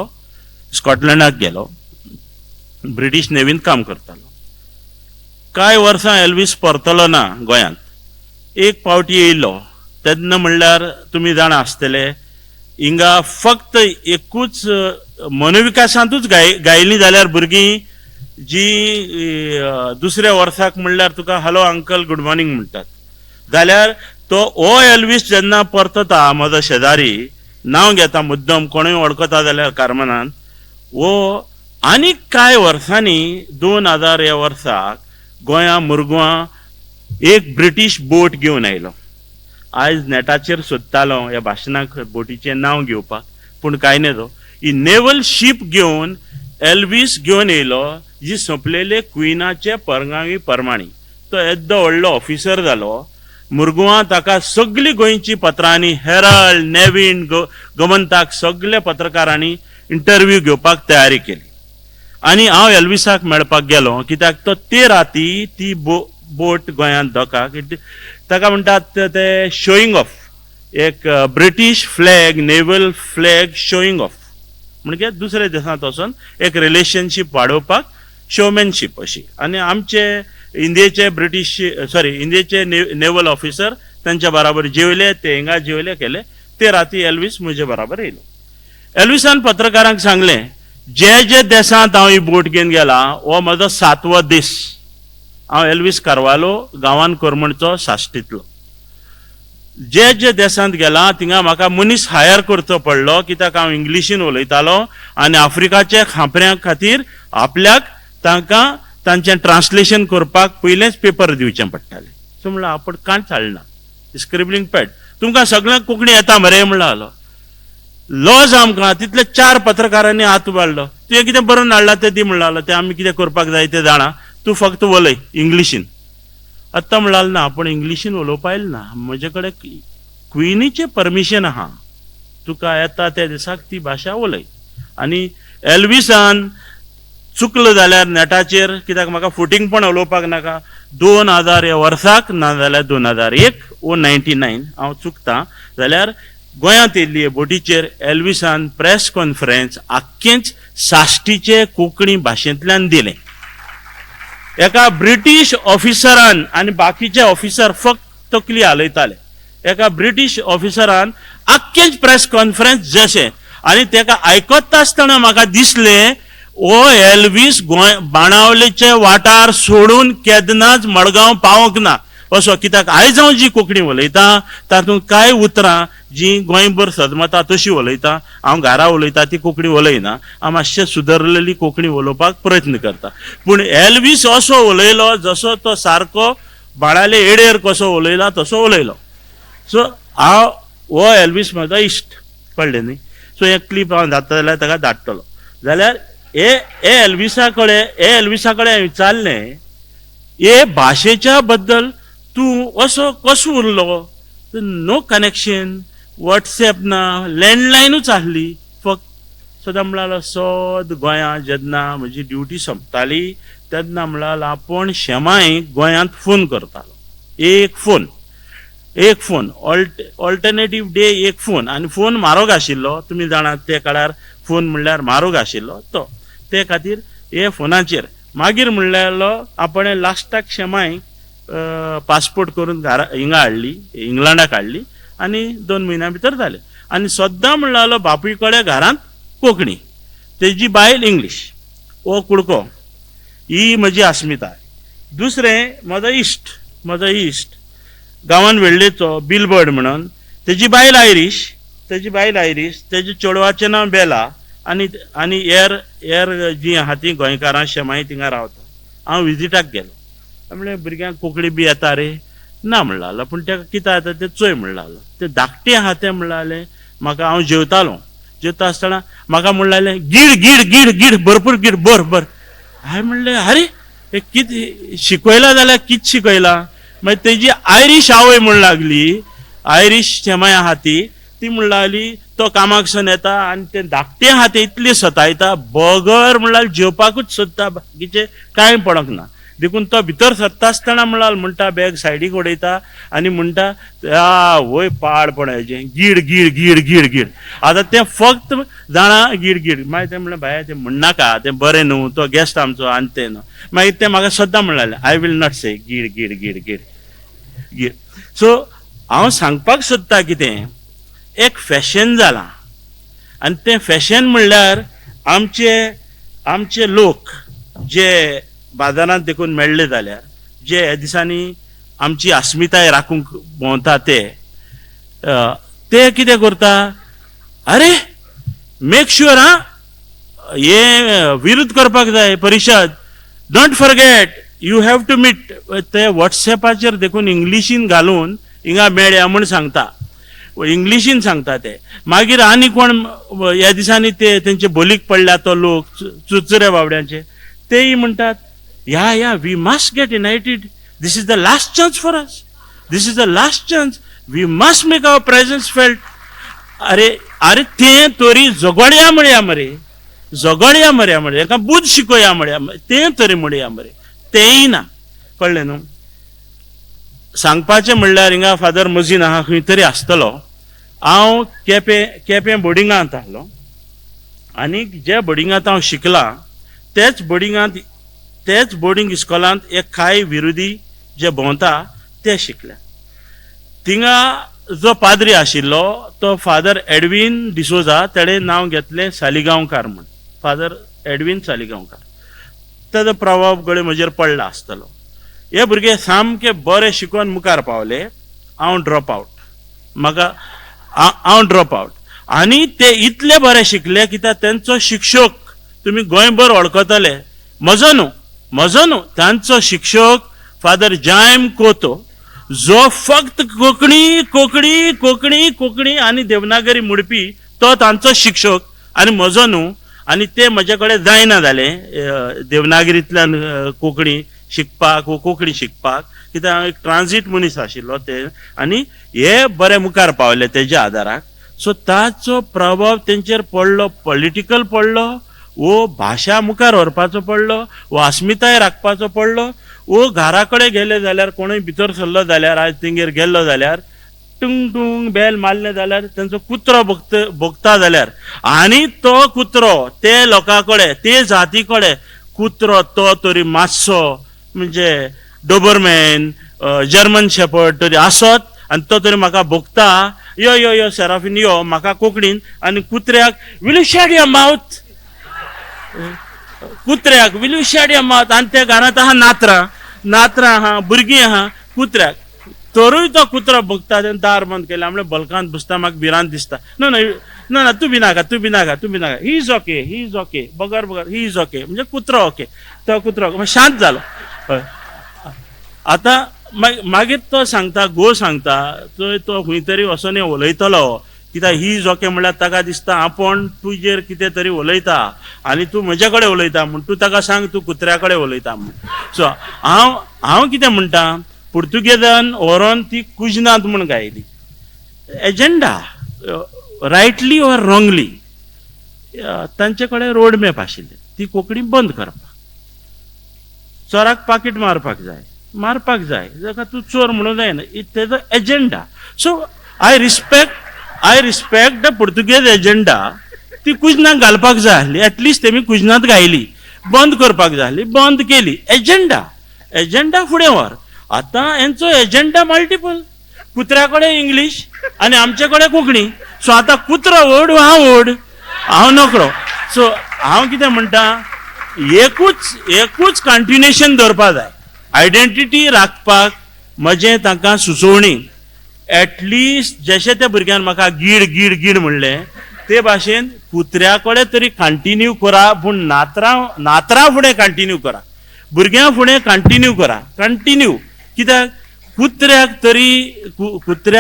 स्कॉटलंडाक गेलो. ब्रिटीश नेवींत काम करतालो. कांय वर्सां एल्विस परतलो ना गोंयांत. एक पावटी येयलो तेन्ना म्हणल्यार तुमी जाणा आसतले, हिंगा फक्त एकूच मनविकासांतूच गायलीं जाल्यार भुरगीं जी दुसऱ्या वर्साक म्हणल्यार तुका हॅलो अंकल गुड मॉर्निंग म्हणटात. जाल्यार तो हो एल्विस जेन्ना परतता, म्हजो शेजारी, नांव घेता मुद्दम, कोणूय वळखता जाल्यार कारमनान, वो आनीक कांय वर्सांनी 2000 ह्या वर्साक गोंयां मुरगांवां एक ब्रिटीश बोट घेवन आयलो. आयज नेटाचेर सोदतालो ह्या भाशणाक बोटीचें नांव घेवपाक, पूण कांय न्हय. ही नेवल शीप घेवन एल्विस घेवन येयलो, जी सोंपलेले क्विनाचे परगांवी परमाणी. तो येद्दो व्हडलो ऑफिसर जालो. मुरगांवां ताका सगळीं गोंयची पत्रांनी, हेराल्ड, नेवीन, गोमंताक सगळ्या पत्रकारांनी इंटरव्यू घेवपाक तयारी केली. आनी हांव एल्विसाक मेळपाक गेलो, कित्याक तो ते राती ती बोट गोंयांत दोकाक, ताका म्हणटात ते शोईंग ऑफ, एक British flag naval flag showing of म्हणजे दुसऱ्या देशांत वचून एक रिलेशनशीप वाडोवपाक शोमॅनशीप अशी आणि आमचे इंडियेचे नेवल ऑफिसर त्यांच्या बरोबर जेवले ते हिंगा जेवले केले ते राती एल्विस म्हजे बरोबर येयलो एल्विसान पत्रकारांक सांगले जे देशांत हांव ही बोट घेवन गेला हो म्हजो 7वो देश हांव एल्विस कार्वालो गांवान करमणचो साश्टीतलो जे देशांत गेला थिंगा म्हाका मनीस हायर करचो पडलो कित्याक हांव इंग्लिशीन उलयतालो आनी आफ्रिकाच्या खांपऱ्यां खातीर आपल्याक तांकां तांचें ट्रान्सलेशन करपाक पयलेंच पेपर दिवचें पडटालें सो म्हणल्यार आपण कांयच हाडना स्क्रिबलिंग पॅड तुमकां सगळ्यांक कोंकणी येता मरे म्हणलो आलो लॉज आमकां तितले 4 पत्रकारांनी हात वाडलो तुवें कितें बरोवन हाडला तें दी म्हणलो तें आमी कितें करपाक जाय तें जाणा तूं फक्त उलय इंग्लिशीन आतां म्हणलो ना पूण इंग्लिशीन उलोवपा येल ना म्हजे कडेन क्विनीचें परमिशन आहा तुका येता त्या दिसाक ती भाशा उलय आनी एल्विसान चुकलो जाल्यार नेटाचेर कित्याक म्हाका फुटींग पण उलोवपाक नाका 2000 ह्या वर्साक नाजाल्यार 2001 ओ 99 हांव चुकतां जाल्यार गोंयांत येयल्ली बोटीचेर एल्विसान प्रेस कॉन्फरन्स आख्खेंच साश्टीचे कोंकणी भाशेंतल्यान दिलें एका ब्रिटीश ऑफिसरान आनी बाकीचे ऑफिसर फक्त तकली हालयताले एका ब्रिटीश ऑफिसरान आख्खेंच प्रेस कॉन्फरन्स जशें आनी तेका आयकता आसतना म्हाका दिसलें ओ एल्वीस गोंय बाणावलेचे वाठार सोडून केदनाच मडगांव पावोंक ना असो कित्याक आयज हांव जी कोंकणी उलयतां तातूंत कांय उतरां जी गोंयभर सदमता तशी उलयतां हांव घरा उलयतां ती कोंकणी उलयना हांव मातशें सुदरलेली कोंकणी उलोवपाक प्रयत्न करता पूण एल्वीस असो उलयलो जसो तो सारको बाणाले एडेर कसो उलयला तसो उलयलो सो हांव हो एल्वीस म्हाजो इश्ट कळ्ळें न्ही सो एक क्लीप हांव जाता जाल्यार ताका धाडटलो जाल्यार एल्विसा कडेन हांवें विचारलें हे भाशेच्या बद्दल तूं असो कसो उरलो नो कनेक्शन वॉट्सॅप ना लँडलायनूच आहली फक्त सदां म्हणलो सोद गोंयांत जेन्ना म्हजी ड्युटी सोंपताली तेन्ना म्हणलो आपूण शेमाय गोंयांत फोन करतालो एक फोन ऑल्टरनेटीव डे एक फोन आनी फोन म्हारग आशिल्लो तुमी जाणात ते काळार फोन म्हणल्यार म्हारग आशिल्लो तो ते खातीर हे फोनाचेर मागीर म्हणलेलो आपण लास्टाक शेमाय पासपोर्ट करून हिंगा हाडली इंग्लंडाक हाडली आनी 2 म्हयन्या भितर जाले आनी सद्दां म्हणलेलो बापूय कडेन घरांत कोंकणी तेजी बायल इंग्लीश हो कुडको ही म्हजी अस्मिताय दुसरें म्हजो इश्ट गांवान वेळ्ळेचो बिलबर्ड म्हणून तेजी बायल आयरीश तेजे चेडवाचें नांव बेला आनी एर जी आहा ती गोंयकारां शेमाय थिंगा रावता हांव विजिटाक गेलो म्हणलें भुरग्यांक कोंकणी बी येता रे ना म्हणलो पूण ताका कितें येता तें चोय म्हणलो ते धाकटें आहा तें म्हणलें म्हाका हांव जेवता आसतना म्हाका म्हणलें गीड भरपूर गीड बर हांवें म्हणलें अरे हे कितें शिकयला जाल्यार कितें शिकयला मागीर तेजी आयरीश आवय म्हण लागली आयरीश शेमाय आहा ती म्हण लागली तो कामाकसून येता आनी ते धाकटें आहा ते इतले सतायता बगर म्हणल्यार जेवपाकूच सोदता बाकीचें कांय पडोंक ना देखून तो भितर सरता आसतना म्हणटा बॅग सायडीक उडयता आनी म्हणटा वय पाडपणाचें गीड आतां तें फक्त जाणा गीड मागीर तें म्हणलें भाया तें म्हणनाका तें बरें न्हू तो गेस्ट आमचो आनी तें न्हू मागीर तें म्हाका सद्दां म्हणलें आय वील नॉट से गीड सो हांव सांगपाक सोदता कितें एक फॅशन जाला आनी तें फॅशन म्हणल्यार आमचे लोक जे बाजारांत देखून मेळ्ळे जाल्यार जे ह्या दिसांनी आमची अस्मिताय राखूंक भोंवता ते कितें करता अरे मेक शुअर हे विरोध करपाक जाय परिशद don't forget you have to meet ते वॉट्सॅपाचेर देखून इंग्लिशीन घालून हिंगा मेळया म्हूण सांगता इंग्लिशीन सांगता ते मागीर आनी कोण ह्या दिसांनी ते तेंचे बोलीक पडल्या तो लोक चुचुरे बाबड्यांचे तेय म्हणटात या we must get united this is the last chance for us we must make our presence felt अरे ते तरी झगडया म्हणया मरे एका बुध शिकोया म्हणया ते तरी म्हणया मरे तेय ना कळ्ळें न्हू सांगपाचें म्हणल्यार हिंगा फादर मजीन आहा खंय तरी आसतलो हांव केपें बोर्डिंगांत आहलो आनी जे बोर्डिंगांत हांव शिकला तेच बोर्डिंग इस्कॉलांत एक कांय विरोधी जे भोंवता ते शिकल्या. थिंगा जो पाद्री आशिल्लो तो फादर एडवीन डिसोजा, तेणें नांव घेतलें सालिगांवकार म्हूण, फादर एडवीन सालिगांवकार. ताजो प्रभाव गडे म्हजेर पडला आसतलो. हे भुरगे सामके बरे शिकून मुखार पावले. हांव ड्रॉप आवट आनी ते इतले बरे शिकले कित्याक तेंचो शिक्षक तुमी गोंयभर वळखतले. म्हजो न्हू तांचो शिक्षक फादर जायम कोतो, जो फक्त कोंकणी कोंकणी कोंकणी कोंकणी आनी देवनागरी म्हणपी तो तांचो शिक्षक आनी म्हजो न्हू. आनी ते म्हजे कडेन जायना जालें देवनागरींतल्यान कोंकणी शिकपाक वो कोंकणी शिकपाक, कित्याक हांव एक ट्रान्झीट मनीस आशिल्लो ते, आनी हे बरे मुखार पावले तेज्या आदाराक. सो ताचो प्रभाव तेंचेर पडलो, पॉलिटिकल पडलो, वो भाशा मुखार व्हरपाचो पडलो, वो अस्मिताय राखपाचो पडलो, वो घरा कडेन गेले जाल्यार कोणूय भितर सरलो जाल्यार, आज तेंगेर गेल्लो जाल्यार टुंग टुंग बेल मारले जाल्यार तेंचो कुत्रो भोगता जाल्यार, आनी तो कुत्रो ते लोकां कडेन, ते जाती कडेन कुत्रो तो तरी मातसो म्हणजे डोबरमॅन, जर्मन शेपर्ड तरी आसत, आनी तो तरी म्हाका भोगता, यो यो यो सेराफीन यो म्हाका कोंकणीन, आनी कुत्र्याक will you shut your mouth, कुत्र्याक will you shut your mouth. आनी त्या घरांत आहा नात्रां आहा, भुरगीं आहा, कुत्र्याक तरूय तो कुत्रो भोगता. तेन्ना दार बंद केलें, आमळे बल्कांत बसता, म्हाका भिरांत दिसता. ना तूं भिनाका, ही इज ओके बगर ही इज ओके, म्हणजे कुत्रो ओके, तो कुत्रो शांत जालो. आतां मागीर तो सांगता, सांगता तो खंय तरी वचून उलयतलो, कित्याक ही इज ओके म्हणल्यार ताका दिसता आपूण तुजेर कितें तरी उलयता आनी तूं म्हजे कडेन उलयता म्हूण, तूं ताका सांग तूं कुत्र्या कडेन उलयता म्हूण. सो हांव कितें म्हणटा, पुर्तुगेजान व्हरोन ती कुजनात म्हूण गायली. एजेंडा रायटली ऑर रॉंगली तांचे कडेन रोड मॅप आशिल्ले, ती कोंकणी बंद करपाक. चोराक पाकीट मारपाक जाय जाका तूं चोर म्हणूं जायना, तेजो agenda. So I respect the Portuguese agenda. ती कुजनाक घालपाक जाय आसली, एटलिस्ट तेमी कुजनात गायली, बंद करपाक जाय आसली, बंद केली. एजेंडा फुडें व्हर. आतां हेंचो एजेंडा मल्टिपल, कुत्र्या कडेन इंग्लीश आनी आमचे कडेन कोंकणी. सो आतां कुत्रो ओड हांव नोकरो. सो हांव कितें म्हणटा, एकूच कंटिन्युएशन दवरपा जाय, आयडेंटिटी राखपाक. म्हजें तांकां सुचोवणी, एटलिस्ट जशें त्या भुरग्यान म्हाका गीड म्हणलें, ते भाशेन कुत्र्या कडेन तरी कंटिन्यू करा, पूण नात्रां फुडें कंटिन्यू करा, भुरग्यां फुडें कंटिन्यू करा. कित्याक कुत्र्या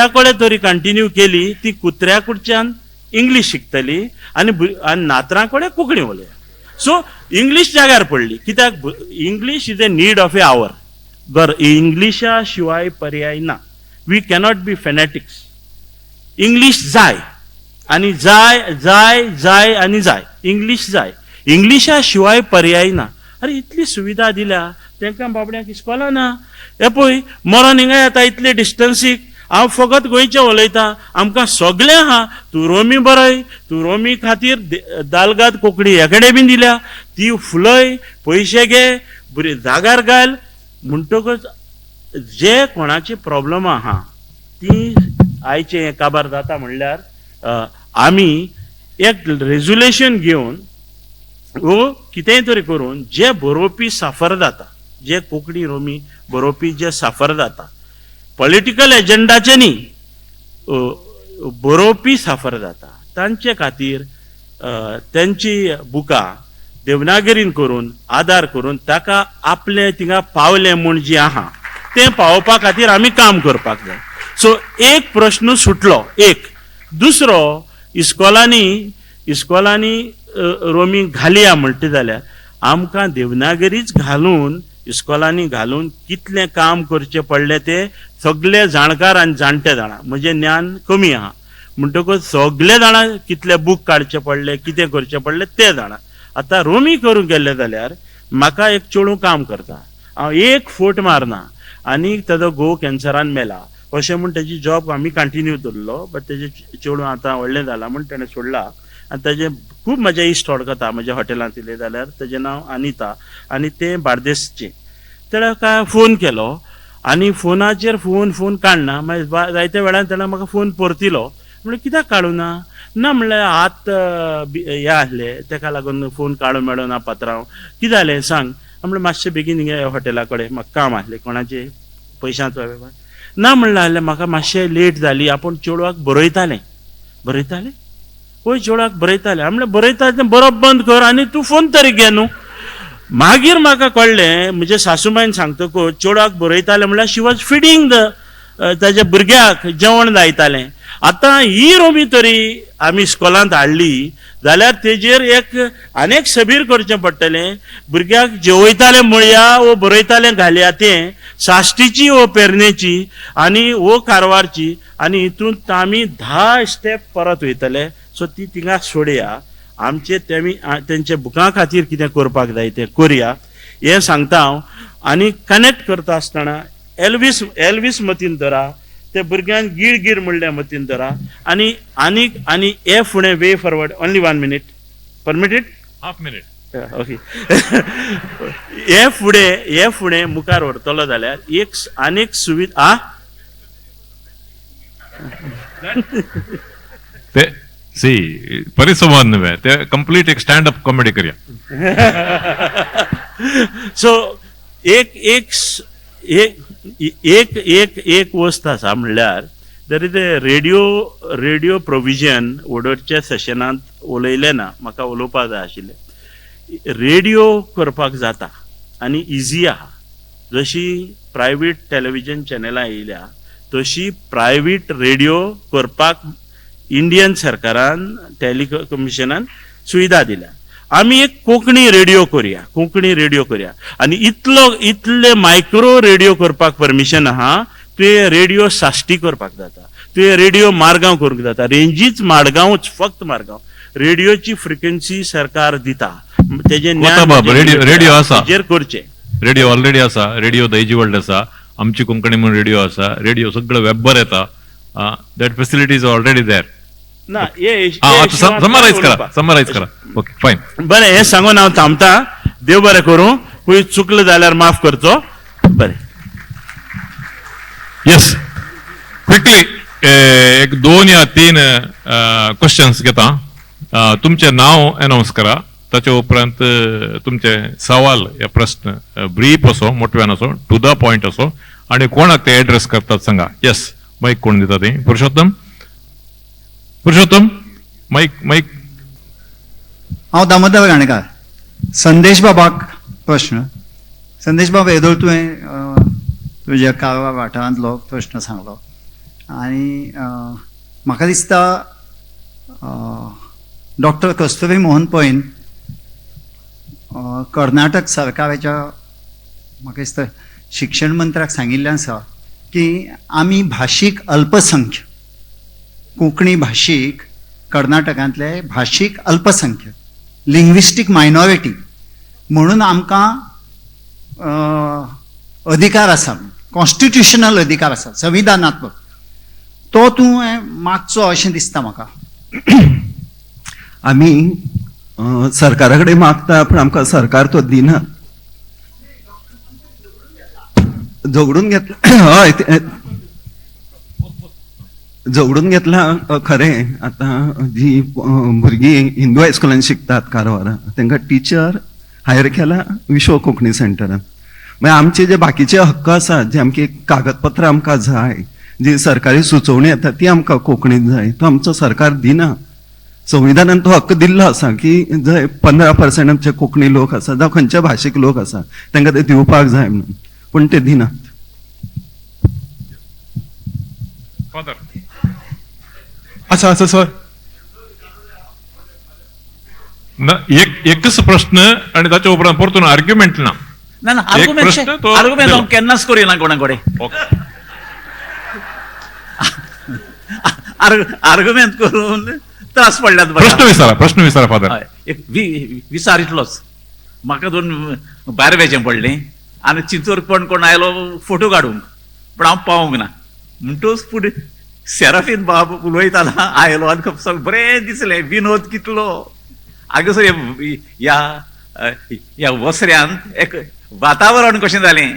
कडेन तरी कंटिन्यू केली, ती कुत्र्या कडच्यान इंग्लीश शिकतली आनी नात्रां कडेन कोंकणी उलया. सो इंग्लीश जाग्यार पडली, कित्याक English is a need of a hour. इंग्लिशा शिवाय पर्याय ना. We cannot be fanatics. English जाय आनी जाय आनी जाय. इंग्लीश जाय, इंग्लिशा शिवाय पर्याय ना. अरे इतली सुविधा दिल्या तांकां बाबड्यांक इस्कॉला ना. हे पळय मरण हिंगा येता इतले डिस्टन्सीक, हांव फकत गोंयचें उलयतां, आमकां सगळें आहा. तूं रोमी बरय, तूं रोमी खातीर दालगाद कोंकणी एकेडेमी दिल्या, ती फुलय, पयशे घे, बरी जाग्यार घाल. म्हणटकच जे कोणाची प्रॉब्लम आहा ती आयचे काबार जाता म्हणल्यार आमी एक रेजुलेशन घेवन वो कितेंय तरी करून जे बरोवपी साफर जाता, जे कोंकणी रोमी बरोवपी जे साफर जाता, पॉलिटिकल एजेंडाचे न्ही, बरोवपी साफर जाता, तांचे खातीर त्यांची बुकां देवनागरीन करून आदार करून ताका आपले थिंगा पावले म्हूण जी आहा तें पावोवपा खातीर आमी काम करपाक जाय. सो एक प्रश्न सुटलो. एक दुसरो, इस्कॉलांनी रोमी घालया म्हणटा जाल्यार आमकां देवनागरीच घालून इस्कॉलांनी घालून कितलें काम करचें पडलें ते सगळे जाणकार आनी जाणटे जाणा. म्हजें ज्ञान कमी आहा म्हणटकच सगळे जाणा कितले बूक काडचे पडले, कितें करचें पडलें ते जाणा. आतां रोमी करूंक गेले जाल्यार म्हाका एक चेडूं काम करता, हांव एक फोट मारना आनी ताजो घोव कॅन्सरान मेला, अशें म्हूण तेजी जॉब आमी कंटिन्यू दवरलो बट तेजें चेडूं आतां व्हडलें जालां म्हूण ताणें सोडला आनी ताजें खूब म्हाज्या इश्ट वळखता म्हज्या हॉटेलांत इले जाल्यार तेजें नांव अनिता आनी तें बार्देसचें. ताका फोन केलो आनी फोनाचेर फोन काडना मागीर जायत्या वेळार ताणें म्हाका फोन परतिलो. म्हणल्यार कित्याक काडूं ना म्हणल्यार हात हे आसले ताका लागून फोन काडूं मेळना पात्रांव. कितें जालें सांग म्हणल्यार मातशें बेगीन गे हॉटेला कडेन म्हाका काम आसलें कोणाचें पयशांचो वेव्हार ना म्हणलें जाल्यार म्हाका मातशें लेट जाली आपूण चेडवाक बरयतालें पळय चेडवाक बरयतालें म्हणल्यार बरयता तें बरोवप बंद कर आनी तूं फोन तरी घे न्हू. मागीर म्हाका कळ्ळें म्हजे सासूमायन सांगतकूच चेडवाक बरयतालें म्हणल्यार शी वॉज फिडींग ताज्या भुरग्याक जेवण लायतालें. आतां ही रोमी तरी आमी इस्कॉलांत हाडली जाल्यार तेजेर आनेक सबीर करचें पडटलें. भुरग्याक जेवयतालें म्हणया वो बरयतालें घालया तें साश्टीची वो पेरनेची आनी वो कारवारची आनी हितूंत आमी 10 स्टेप परत वयतले. सो ती थिंगा सोडया आमचे तेंचे बुकां खातीर कितें करपाक जाय तें करया हें सांगता हांव. आनी कनेक्ट करता आसतना एल्वीस मतीन धरा त्या भुरग्यांक गीड म्हणल्या मतीन धरा आनी हे फुडें way forward only 1 minute permitted half minute. Okay हे फुडें मुखार व्हरतलो जाल्यार आनीक सुविधा ते सी परिसंवाद न्हय ते कंप्लीट एक स्टँड अप कॉमेडी करया. सो एक वस्त आसा म्हणल्यार there is a radio provision वडोदच्या सेशनांत उलयलें ना म्हाका उलोवपाक जाय आशिल्लें. रेडिओ करपाक जाता आनी इजी आहा. जशी प्रायवेट टेलिव्हिजन चॅनलां येयल्या तशी प्रायवेट रेडिओ करपाक इंडियन सरकारान टेलिकमिशनान सुविधा दिल्या. आमी एक कोंकणी रेडिओ करया आनी इतले मायक्रो रेडिओ करपाक परमिशन आहा. तुवें रेडिओ साश्टी करपाक जाता, तुवें रेडिओ मारगांव करूंक जाता. रेंजीच माडगांवच फक्त मारगांव. रेडिओची फ्रिक्वेन्सी सरकार दिता तेजें रेडिओ आसा करचें. रेडिओ ऑलरेडी आसा. रेडिओ दैजी वर्ल्ड आसा. आमची कोंकणी म्हणून रेडिओ आसा. रेडिओ सगळं वेबवर येता. That facility is already there. ना समरायज करा. ओके फायन. बरें हें सांगून हांव थांबता. देव बरें करूं. खूंय चुकलं जाल्यार माफ करचो. बरें. येस क्विकली एक 2 या 3 क्वेश्चन्स घेता. तुमचें नाव अनाउन्स करा. ताचे उपरांत तुमचे सवाल या प्रश्न ब्रीफ असो मोटव्यान असो टू द पॉयंट असो आणि कोणाक ते एड्रेस करतात सांगा. येस माईक कोण दिता ते? पुरुषोत्तम माईक. हांव दामोदर गाणेकार. संदेश बाबाक प्रश्न. संदेश बाबा येदोळ तुवें तुज्या कारवार वाठारांतलो प्रश्न सांगलो आनी म्हाका दिसता डॉक्टर कस्तुरी मोहन पैन कर्नाटक सरकाराच्या म्हाका दिसता शिक्षण मंत्र्याक सांगिल्लें आसा की आमी भाशीक अल्पसंख्य कोंकणी भाशीक कर्नाटकांतले भाशीक अल्पसंख्य लिंग्विस्टीक मायनॉरिटी म्हणून आमकां अधिकार आसा. कॉन्स्टिट्युशनल अधिकार आसा संविधानात्मक. तो तुवें मागचो अशें दिसता म्हाका. आमी सरकारा कडेन मागता पूण आमकां सरकार तो दिना. झगडून घेतला. हय झगडून घेतला खरें. आतां जी भुरगीं हिंदू हायस्कुलान शिकतात कारवार तांकां टिचर हायर केला विश्व कोंकणी सेंटरान. मागीर आमचे जे बाकीचे हक्क आसात जे आमचे कागदपत्रां आमकां जाय जी सरकारी सुचोवणी येता ती आमकां कोंकणीत जाय तो आमचो सरकार दिना. संविधानान तो हक्क दिल्लो आसा की जंय 15% आमचे कोंकणी लोक आसा जावं खंयचे भाशीक लोक आसा तांकां ते दिवपाक जाय म्हणून पूण ते दिनात. अच्छा सर. एकच प्रश्न आणि ताच्या उपरांत परतून आर्ग्युमेंट ना. ना एक प्रश्न तो आर्ग्युमेंट हांव केन्नाच करिना कोणा कडेन. आर्ग्युमेंट करून त्रास पडल्यात. प्रश्न विचारा फादर. एक विचारितलोच. म्हाका 2 भायर वेचें पडलें आनी चिंचोर कोण आयलो फोटो काडूंक पण हांव पावूंक ना. म्हणटोच फुडें सेराफीन बाब उलयताना आयलो आनी खूब बरें दिसलें विनोद कितलो हांगासर ह्या वसऱ्यांत एक वातावरण कशें जालें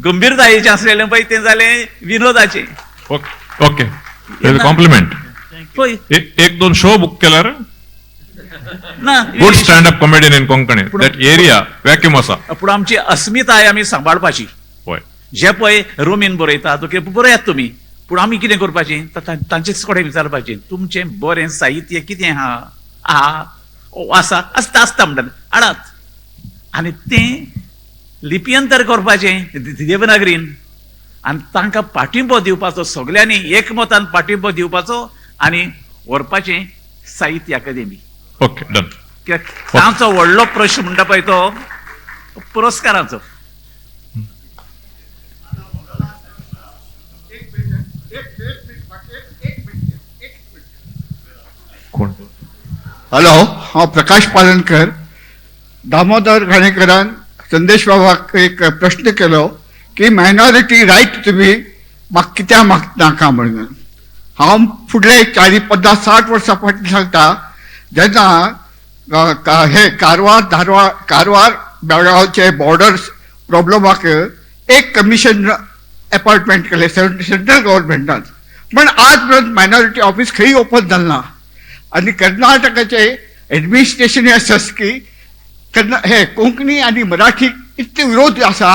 गंभीरतायेचें आसलेलें पळय तें जालें विनोदाचें. Okay complement. पळय एक दोन शो बुक केल्यार ना good stand up comedian in Konkani that area vacuum आसा. पूण आमची अस्मिताय आमी सांबाळपाची. होय जे पळय रोमीन बरयता तो बरयात तुमी पूण आमी कितें करपाचें तांचेच कडेन विचारपाचें तुमचें बरें साहित्य कितें आहा आसा आसता आसता म्हणटात हाडात आनी तें लिपयंतर करपाचें देवनागरीन आनी तांकां पाठिंबो दिवपाचो सगळ्यांनी एकमतान पाठिंबो दिवपाचो आनी व्हरपाचें साहित्य अकादेमी. Okay done. तांचो व्हडलो प्रश्न म्हणटा पळय तो पुरस्काराचो. कोण हॅलो हांव प्रकाश पालनकर. दामोदर घाणेकरान संदेश बाबाक एक प्रश्न केलो की मायनॉरिटी रायट तुम्ही म्हाका कित्याक नाका म्हणून. हांव फुडले 40-50-60 वर्सां फाटीं सांगता जेन्ना हे कारवार बेळगांवचे बॉर्डर प्रॉब्लमाक एक कमिशन अपॉइंटमेंट केले सेंट्रल गव्हर्मेंटान पण आज पर्यंत मायनॉरिटी ऑफिस खंय ओपन जालें ना. आनी कर्नाटकाचे एडमिनिस्ट्रेशन अशें आसा की हे कोंकणी आनी मराठी इतले विरोध आसा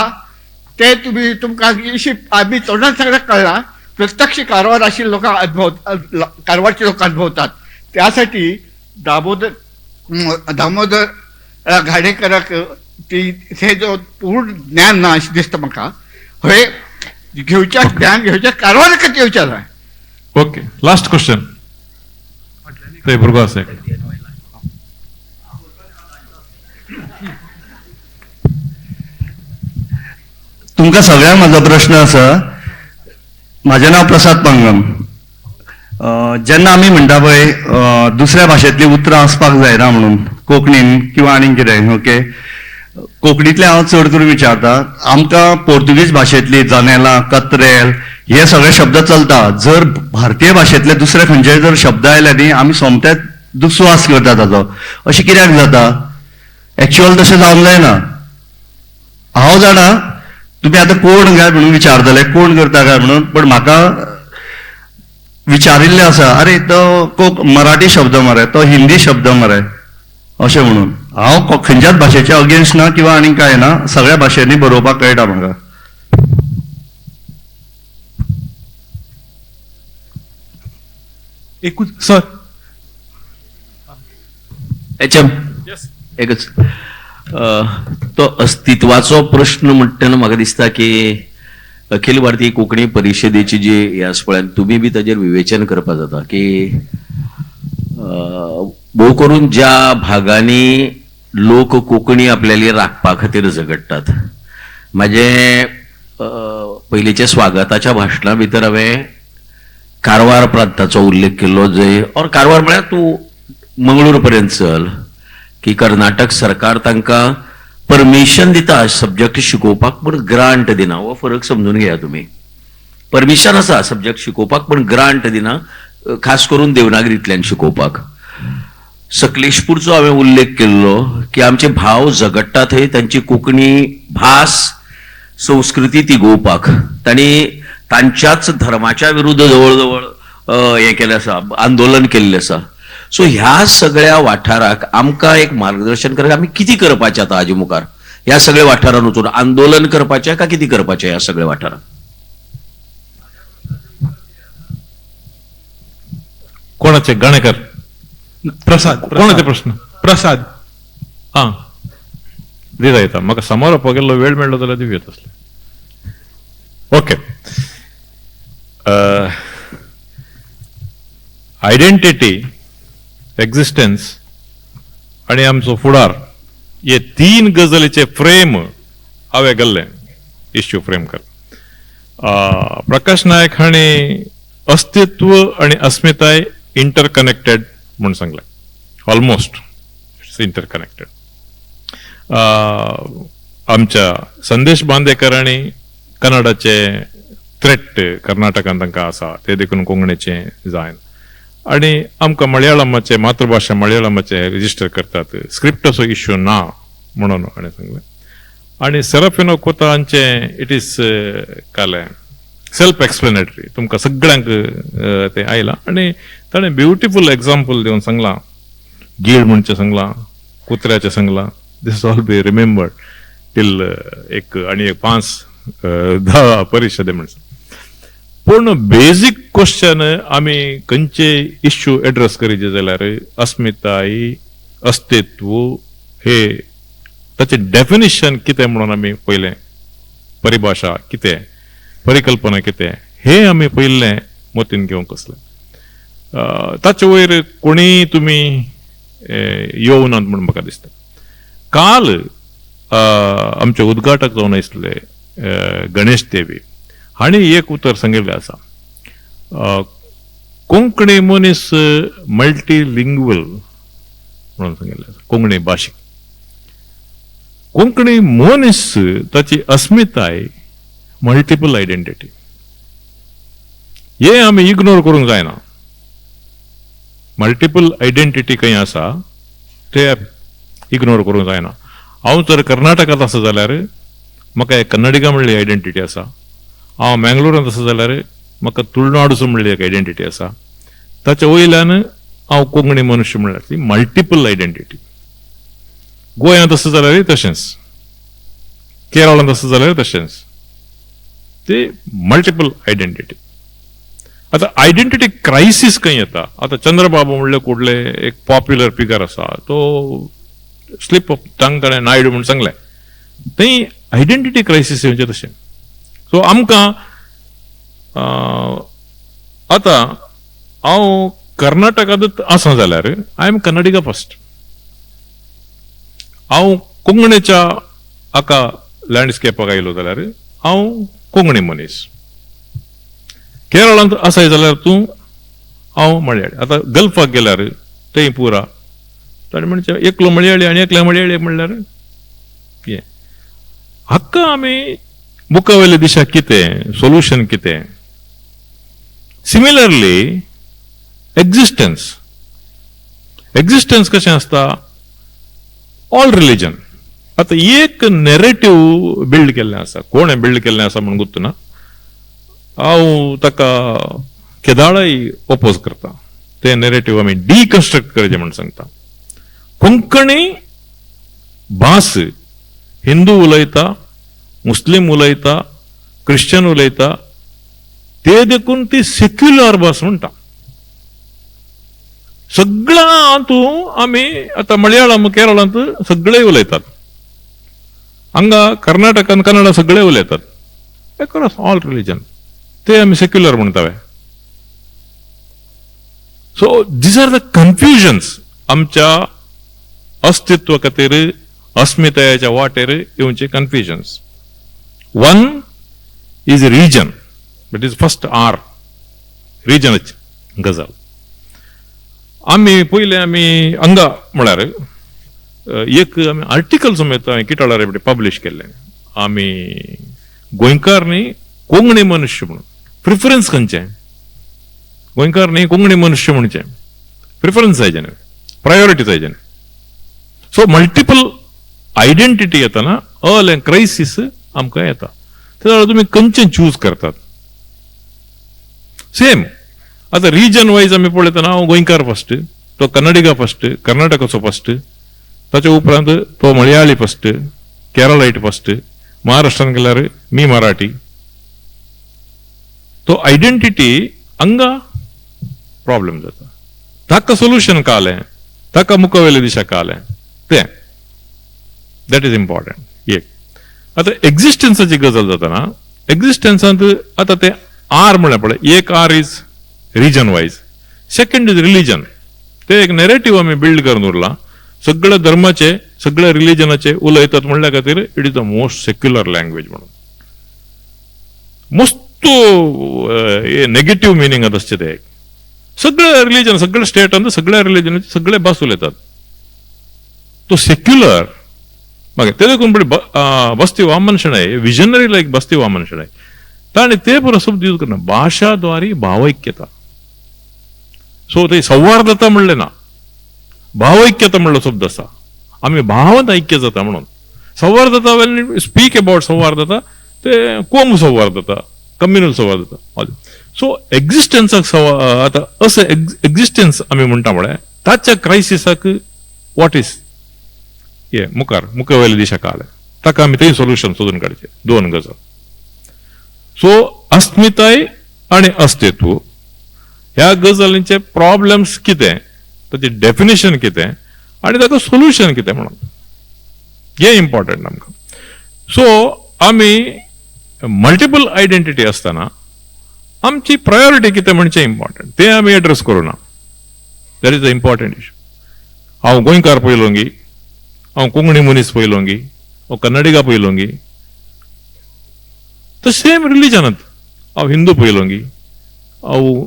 ते तुमकां आमी तोंडान सगळ्याक कळना. प्रत्यक्ष कारवार आशिल्ले लोकांक कारवारचे लोक अनुभवतात. त्यासाठी दामोदर घाणेकराक हे जो पूर्ण ज्ञान ना अशें दिसता म्हाका. हे घेवच्या ज्ञान घेवच्या कारवाराकच येवच्या जाय. Okay last question. ते भुरगो आसा तुमकां सगळ्यांक म्हाजो प्रश्न आसा. म्हाजें नांव प्रसाद पंगम. जेन्ना आमी म्हणटा पळय दुसऱ्या भाशेंतलीं उतरां आसपाक जायना म्हणून कोंकणीन किंवा आनीक कितें ओके कोंकणींतले हांव चड करून विचारता. आमकां पोर्तुगीज भाशेंतली जनेलां कत्रेल हे सगळे शब्द चलता. जर भारतीय भाशेंतले दुसरे खंयचेय जर शब्द आयले न्ही आमी सोमतेच दुस्वास करता ताचो. अशें कित्याक जाता? एक्चुअल तशें जावंक जायना. हांव जाणा तुमी आतां कोण काय म्हणून विचारतले कोण करता काय म्हणून पण म्हाका विचारिल्लें आसा अरे तो मराठी शब्द मरे तो हिंदी शब्द मरे अशें म्हणून. हांव खंयच्याच भाशेच्या अगेन्स्ट ना किंवा आनीक काय ना. सगळ्या भाशेंनी बरोवपाक कळटा म्हाका. एकूच सर एकच तो अस्तित्वाचो प्रश्न म्हणटना म्हाका दिसता की अखिल भारतीय कोंकणी परिशदेची जी हे आसा पळय तुमी बी ताजेर विवेचन करपा जाता की भोव करून ज्या भागांनी लोक कोंकणी आपल्याली राखपा खातीर झगडटात. म्हाजे पयलींच्या स्वागताच्या भाशणा भितर हांवें कारवार प्रांताचो उल्लेख केल्लो जंय और कारवार म्हळ्यार तूं मंगळूर पर्यंत चल की कर्नाटक सरकार तांकां परमिशन दिता सब्जेक्ट शिकोवपाक पण ग्रांट दिना. हो फरक समजून घेया तुमी. परमिशन आसा सब्जेक्ट शिकोवपाक पण ग्रांट दिना खास करून देवनागरींतल्यान शिकोवपाक. सकलेशपूरचो हांवें उल्लेख केल्लो की आमचे भाव झगडटा थंय तांची कोंकणी भास संस्कृती तिगोवपाक तांणी तांच्याच धर्माच्या विरुद्ध जवळ जवळ हें केलें आसा आंदोलन केल्लें आसा. सो ह्या सगळ्या वाठाराक आमकां एक मार्गदर्शन करपाक आमी कितें करपाचें आतां हाजे मुखार ह्या सगळ्या वाठारांत वचून आंदोलन करपाचें काय कितें करपाचें ह्या सगळ्या वाठारांत? कोणाचे गणेकर प्रसाद कोणाचे प्रश्न प्रसाद हां दिता येता म्हाका समारोप गेल्लो वेळ मेळ्ळो जाल्यार दिवयात असले. ओके आयडेंटिटी एक्झिस्टन्स आणि आमचो फुडार हे 3 गजालीचे फ्रेम हांवें गेल्ले इश्यू फ्रेम कर. प्रकाश नायक हांणी अस्तित्व आणि अस्मिताय इंटरकनेक्टेड म्हणून सांगलें. Almost interconnected. आमच्या संदेश बांदेकरांनी कन्नडाचे थ्रेट कर्नाटकान तांकां आसा ते देखून कोंकणीचें जायन. आनी आमकां मलयाळमाचे मातृभाशा मलयाळमाचे रजिस्टर करतात, स्क्रिप्टाचो इश्यू ना म्हणून हाणें सांगलें. आनी सेराफिनो कोता हांचे इट इज कालें सेल्फ एक्सप्लेनेटरी, तुमकां सगळ्यांक तें आयलां. आनी ताणें ब्युटिफूल एग्जाम्पल दिवन सांगलां, गीड म्हणचे सांगलां, कुत्र्याचें सांगलां. दिस ऑल बी रिमेंबर्ड टील एक 5-10 परिशदे म्हणून. पूण बेजीक क्वेश्चन आमी खंयचे इश्यू एड्रेस करीचे जाल्यार अस्मिताय, अस्तित्व हे ताचे डेफिनेशन कितें म्हणून आमी पयलें, परिभाषा कितें, परिकल्पना कितें हे आमी पयलें मतीन घेवंक कसलें. ताचे वयर कोणीय तुमी येवनात म्हणून म्हाका दिसता. काल आमचे उद्घाटक जावन आसले गणेश देवी हांणी एक उतर सांगिल्लें आसा, कोंकणी मनीस मल्टीलिंग्वल म्हणून सांगिल्लें आसा. कोंकणी भाशीक कोंकणी मनीस ताची अस्मिताय मल्टिपल आयडेंटिटी हे आमी इग्नोर करूंक जायना. मल्टिपल आयडेंटिटी खंय आसा ते इग्नोर करूंक जायना. हांव जर कर्नाटकांत आसा जाल्यार म्हाका एक कन्नडिगा म्हणली आयडेंटिटी आसा. हांव मँगलोरांत आसा जाल्यार म्हाका तुळनाडूचो म्हणली एक आयडेंटिटी आसा. ताच्या वयल्यान हांव कोंकणी मनुश्य म्हणल्यार ती मल्टिपल आयडेंटिटी. गोंयांत आसा जाल्यार तशेंच, केरळांत आसा जाल्यार तशेंच, ते मल्टिपल आयडेंटिटी. आता आयडेंटिटी क्रायसिस खंय येता. आता चंद्रबाबू म्हणले कुठले एक पॉप्युलर फिगर आसा, तो स्लीप ऑफ टंग ताणें नायडू म्हणून सांगलें, थंय आयडेंटिटी क्रायसिस येवचें तशें. सो आमकां आतां हांव कर्नाटकांत आसा जाल्यार आय एम कन्नडिगा फर्स्ट. हांव कोंकणीच्या हाका लँडस्केपाक आयलो जाल्यार हांव कोंकणी मनीस. केरळांत आसाय जाल्यार तूं हांव मलयाळी. आतां गल्फाक गेल्यार थंय पुरा ताणें म्हणचे एकलो मलयाळी आनी एकल्या मलयाळी म्हणल्यार कितें. हाका आमी मुखावेले दिशा कितें, सोल्युशन कितें. सिमिलरली एक्झिस्टन्स कशें आसता, ऑल रिलीजन. आतां एक नॅरेटिव्ह बिल्ड केल्लें आसा, कोणें बिल्ड केल्लें आसा म्हणून गुर्तू ना. हांव ताका केदाळय ओपोज करता. ते नॅरेटिव्ह आमी डिकन्स्ट्रक्ट करचें म्हणून सांगता. कोंकणी भास हिंदू उलयता, मुस्लीम उलयता, क्रिश्चन उलयता, ते देखून ती सेक्युलर भास म्हणटा. सगळ्या हातूंत आमी आतां मलयाळम केरळांत सगळे उलयतात, हांगा कर्नाटकांत कन्नड सगळे उलयतात. एक्रॉस ऑल रिलीजन ते आमी सेक्युलर म्हणटावे. So these are the confusions आमच्या अस्तित्व खातीर, अस्मितायेच्या वाटेर येवचे confusions. One is region, that is first our रिजनाची गजाल. आमी पयले आमी हांगा म्हळ्यार एक आमी आर्टिकल समेत हांवें किटाळार पब्लीश केल्लें. आमी गोंयकार न्ही कोंकणी मनुश्य म्हणून. प्रिफरन्स खंयचें, गोंयकार न्ही कोंकणी मनुश्य म्हणचें. प्रिफरन्स जायचें न्ही, प्रायोरिटी जायचें न्ही. सो मल्टिपल आयडेंटिटी येतना क्रायसिस आमकां येता. तेन्ना तुमी खंयचें चूज करतात. सेम आतां रिजन वायज आमी पळयतना हांव गोंयकार फर्स्ट, तो कन्नडिगा फर्स्ट, कर्नाटकाचो फर्स्ट, ताच्या उपरांत तो मलयाळी फर्स्ट, केरळायट फर्स्ट, महाराष्ट्रान गेल्यार मी मराठी. तो आयडेंटिटी हांगा प्रॉब्लेम जाता. ताका सोल्युशन कळलें, ताका मुखावेली दिशा कळलें, तें दॅट इज इम्पॉर्टंट. एक आतां एक्झिस्टन्साची गजाल जातना एक्झिस्टन्सांत आतां ते आर म्हळ्यार पळय, एक R is region wise, second is religion. ते एक नॅरेटिव्ह आमी बिल्ड करून उरला. सगळ्या धर्माचे, सगळ्या रिलीजनाचे उलयतात म्हणल्या खातीर it is the most secular language म्हणून. मोस्ट नेगेटिव्ह मिनींग आसचे ते. सगळे रिलीजन, सगळ्या स्टेटांत सगळ्या रिलीजनाचे सगळे भास उलयतात. तो सेक्युलर मागीर ते देखून बस्ती वामन शेणाय, विजनरी लायक बस्ती वामन शेणाय, ताणें ते बरो शब्द यूज करना, भाषाद्वारे भावैक्यता. सो ते संवादता म्हणलें ना, भावैक्यता म्हणलो शब्द आसा. आमी भावांत ऐक्य जाता म्हणून. संवादता वेन स्पीक अबाउट संवादता ते कोम संवादता, कम्युनल संवादता. सो एक्झिस्टन्साक आतां असं एक्झिस्टन्स आमी म्हणटा म्हळ्यार ताच्या क्रायसिसाक वॉट इज हे मुखावेले दिशा काळ ताका आमी थंय सोल्युशन सोदून काडचें. 2 गजाल. सो अस्मिताय आनी अस्तित्व ह्या गजालींचे प्रॉब्लेम्स कितें, ताचे डेफिनेशन कितें आनी ताका सोल्युशन कितें म्हणून हे इम्पॉर्टंट आमकां. सो आमी मल्टिपल आयडेंटिटी आसतना आमची प्रायोरिटी कितें म्हणचें इम्पॉर्टंट तें आमी एड्रेस करूना. That is the important issue. हांव गोंयकार पयलोंगी, हांव कोंकणी मनीस पयलोंगी, हांव कन्नडिगा पयलोंगी, द सेम रिलिजनांत हांव हिंदू पयलोंगी, हांव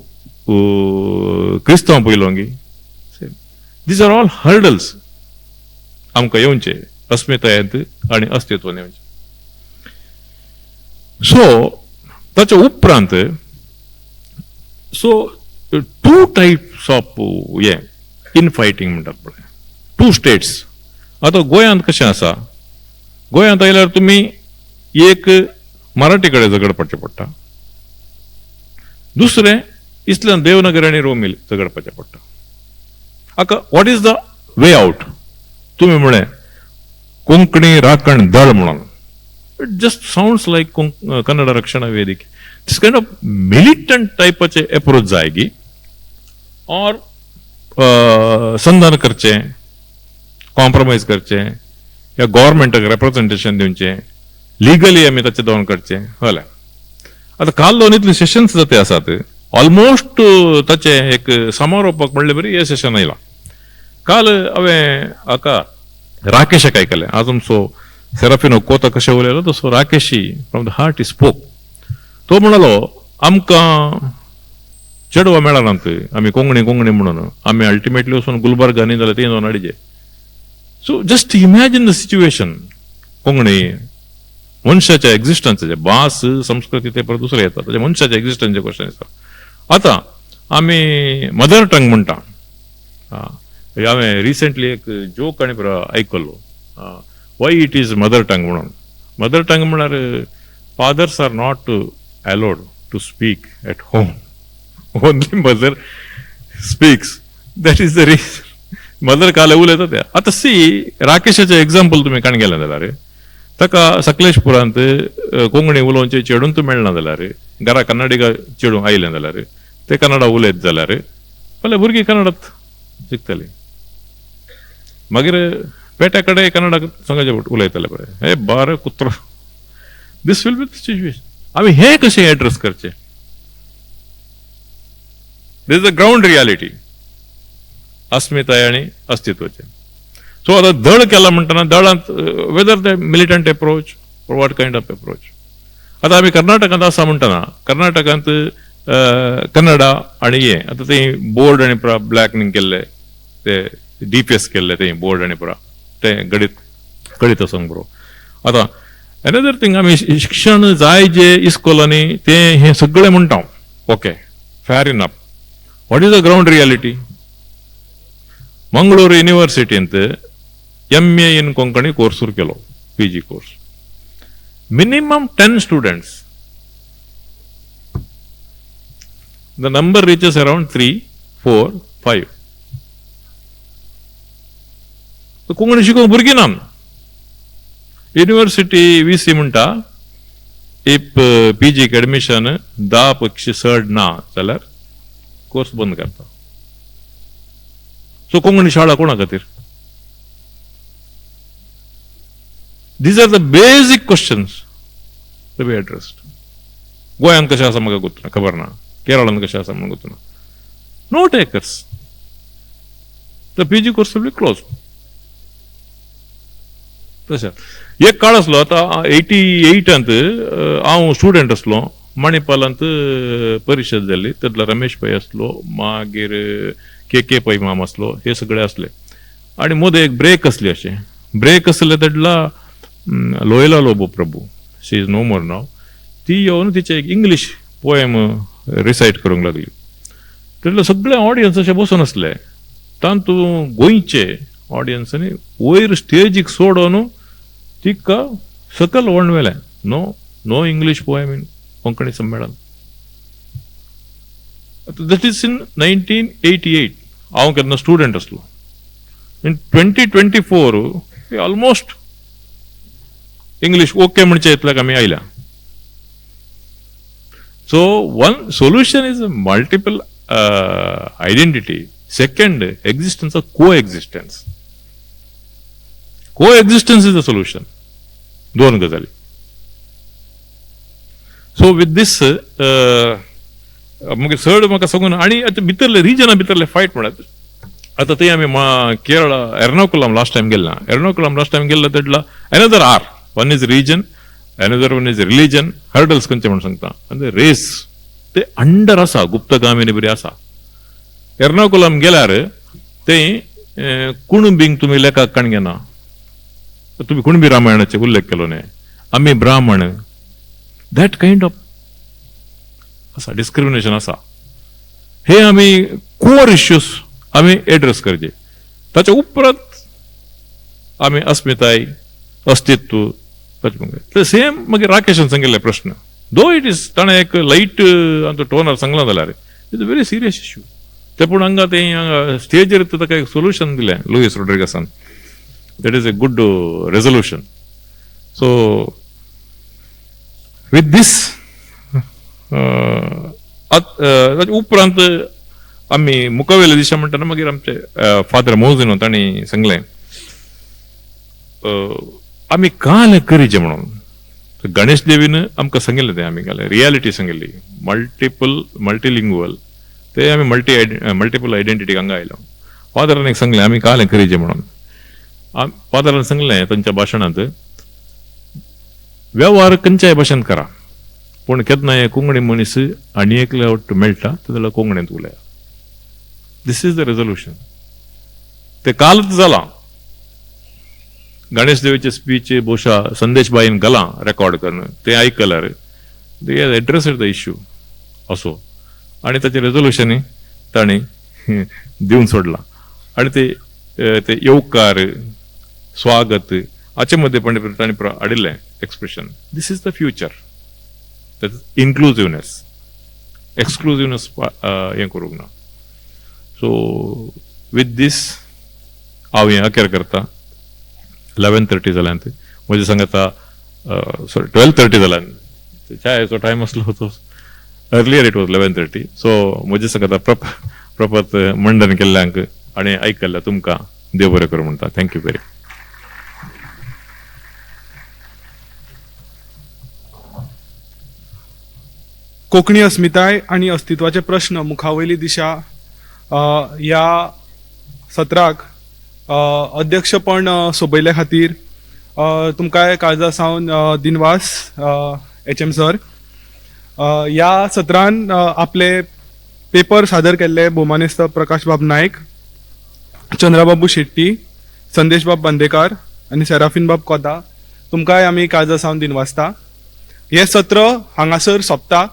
क्रिस्तांव पयलोंगी. दीज आर ऑल हर्डल्स आमकां येवचे अस्मितायेंत आनी अस्तित्वान येवचे. सो ताच्या उपरांत सो 2 टायप्स ऑफ हे इन फायटींग म्हणटात पळय, 2 स्टेट्स. आतां गोंयांत कशें आसा, गोंयांत आयल्यार तुमी एक मराठी कडेन झगड पडचें पडटा, दुसरें इस्लाम देवनागरी आनी रोमी झगडपाचें पडटा. हाका what is the way out? तुमी म्हळें कोंकणी राखण दळ म्हणून. इट जस्ट साउंड्स लायक कन्नड रक्षण वेदिक. दिस काइंड ऑफ मिलिटंट टाइपाचे अप्रोच जायगी और संधान करचें, कॉम्प्रोमाइज करचें, या गव्हर्मेंटाक रिप्रेझेंटेशन दिवचें, लिगली आमी ताचें दोन करचें. हय, आतां काल दोन इतले सेशन्स जाते आसात, ऑलमोस्ट ताचे एक समारोपाक म्हणले बरी हे सेशन आयलां. काल हांवें हाका राकेशाक आयकलें. आज आमचो सेराफिनो कोता कशें उलयलो तसो राकेशी from the heart he spoke. तो म्हणलो आमकां चेडवां मेळनात, आमी कोंकणी कोंकणी म्हणून आमी अल्टिमेटली वचून गुलबर्गा न्ही जाल्यार 3 दोन अडीचे. So just imagine the situation. Konkani मनशाच्या एक्झिस्टन्साचे, भास संस्कृती ते परत दुसरे येतात, ताच्या मनशाच्या एक्झिस्टन्सचे क्वेश्चन येतात. आतां आमी मदर टंग म्हणटा. हांवें रिसेंटली एक जोक आनी आयकल्लो, why it is mother tongue म्हणून. मदर टंग म्हळ्यार fathers are not allowed to speak at home, only mother speaks. That is the reason. Mother काल उलयता ते. आतां सी राकेशाचें एग्जाम्पल तुमी काण गेलें जाल्यार ताका सकलेशपुरांत कोंकणी उलोवचें चेडूंत मेळना जाल्यार, घरा कन्नडिगा चेडूं आयलें जाल्यार ते कन्नडा उलयत जाल्यार फाल्यां भुरगीं कन्नडांत शिकतलीं. मागीर पेट्या कडेन कन्नडा सांगाचे उलयतले पळय, हे बार कुत्रो. This will be the situation. आमी हें कशें एड्रेस करचें? This is the ground reality अस्मिताय आनी अस्तित्वाचें. सो आतां दळ केला म्हणटना दळांत whether the militant approach or what kind of approach. आतां आमी कर्नाटकांत आसा म्हणटना कर्नाटकांत कन्नडा आनी हे आतां थंय बोर्ड आनी ब्लॅकनींग केल्ले, ते DPS केल्ले थंय बोर्ड आनी ते गणीत आसूंक बरो. आतां एनदर थिंग, आमी शिक्षण जाय जे इस्कॉलांनी ते हे सगळें म्हणटा. Okay, fair enough. What is the ground reality? Mangalore युनिव्हर्सिटींत MA इन कोंकणी कोर्स सुरू केलो, PG course. Minimum 10 students. The number reaches around 3, 4, 5. Konkani शिकोवंक भुरगीं ना. युनिव्हर्सिटी VC म्हणटा इफ PGक एडमिशन 10 पेक्षा चड ना जाल्यार कोर्स बंद करता. सो कोंकणी शाळा कोणा खातीर? These are the basic questions to be addressed. गोंयांत कशें आसा म्हाका खबर ना, केरळांत कशें आसा म्हाका गुर्तू ना. No takers. The PG course will be close. तशें एक काळ आसलो, आतां 88 हांव स्टुडंट आसलो, मणिपालांत परिशद जाल्ली, तातूंतलो रमेश पै आसलो, मागीर KK पै माम आसलो, हे सगळे असले. आणि मदीं एक ब्रेक असली. अशें ब्रेक आसले तातूंतला Loyola Lobo Prabhu, she is no more नाव, ती येवन तिचे एक इंग्लीश पोएम रिसायट करूंक लागली. तेन्ना सगळे ऑडियन्स अशे बसून आसले. तातूंत गोंयचे ऑडियन्सांनी वयर स्टेजीक सोडून तिका सकल वणवेलें. No English poem in Konkani संमेलन. That is in 1988. हांव केन्ना स्टुडंट आसलो. इन 2024 ऑलमोस्ट इंग्लीश ओके म्हणचे इतल्याक आमी आयल्या. So one solution is multiple identity. Second, existence of coexistence. Coexistence is the solution. दोन गजाली. So with this मग चड म्हाका सांगून आनी आतां भितरले रिजना भितरले फायट म्हणत आतां थंय आमी केरळा एर्नाकुलम लास्ट टायम गेल्ला तेडला another are. One is region, another one is religion, hurdles खंयचे म्हण सांगता. आनी रेस ते अंडर आसा, गुप्तगामिनी बरी आसा. एर्नाकुलम गेल्यार ते कुणबींक तुमी लेखाक काण घेना. तुमी कुणबी रामायणाचे उल्लेख केलो न्ही. आमी ब्राह्मण, दॅट कायंड ऑफ आसा डिस्क्रिमिनेशन आसा. हे आमी कोर इश्यूज आमी एड्रेस करचे. ताच्या उपरांत आमी अस्मिताय, अस्तित्व सेम मागीर राकेशान सांगिल्ले प्रश्न. दो इट इज ताणें एक लाईट टोनार सांगला जाल्यार it's a very serious issue. ते पूण हांगा ते स्टेजीर ताका एक सोल्युशन दिलें लुईस रोड्रिगसान. That is a good resolution. So with this उपरांत आमी मुखावेले दिशा म्हणटाना मागीर आमचे फादर मौजिनो तांणी सांगलें आमी काल करीचे म्हणून. गणेश देवीन आमकां सांगिल्लें तें आमी घालें रियालिटी सांगिल्ली. मल्टीलिंग्वल ते आमी मल्टिपल आयडेंटिटीक हांगा आयलो. फादरान एक सांगलें आमी काल करीचे म्हणून. फादरान सांगलें तांच्या भाशणांत वेव्हार खंयच्याय भाशेन करा पूण केन्नाय कोंकणी मनीस आनी एक फावट मेळटा जाल्यार कोंकणींत उलया. दिस इज द रेजोल्युशन. ते कालच जालां. गणेश देवीचे स्पीच भोशा संदेशबाईन घालां रेकॉर्ड करून ते आयकल्यार दे हॅज एड्रेस्ड द इश्यू असो. आनी ताचे रेजोल्युशनूय तांणी दिवन सोडलां. आनी ते येवकार, स्वागत हाचे मध्ये पण तांणी हाडिल्लें expression. This is the future. That is inclusiveness. Exclusiveness हें करूंक ना. सो विथ दीस हांव हें अखेर करता. 11:30 जाल्यात. म्हजे सांगता 12:30 जाल्यात. चायेचो टायम आसलो तो अर्लियर इट वॉज 11:30. सो म्हजे सांगता प्रपत मंडन केल्ल्यांक आनी आयकल्ल्या तुमकां देव बरें करूं म्हणटा. Thank you very much. कोंकणी अस्मिताय आणि अस्तित्वाचे प्रश्न मुखावयली दिशा ह्या सत्राक अध्यक्षपण सोबयले खातीर तुमकां काळजा सावन दिनवास HM सर. ह्या सत्रान आपले पेपर सादर केल्ले भौमानेस्त प्रकाश बाब नायक, चंद्रबाबू शेट्टी, संदेश बाब बांदेकार आनी सेराफीन बाब कोदा तुमकांय आमी काळजा सावन दिनवासता. हे सत्र हांगासर सोंपता.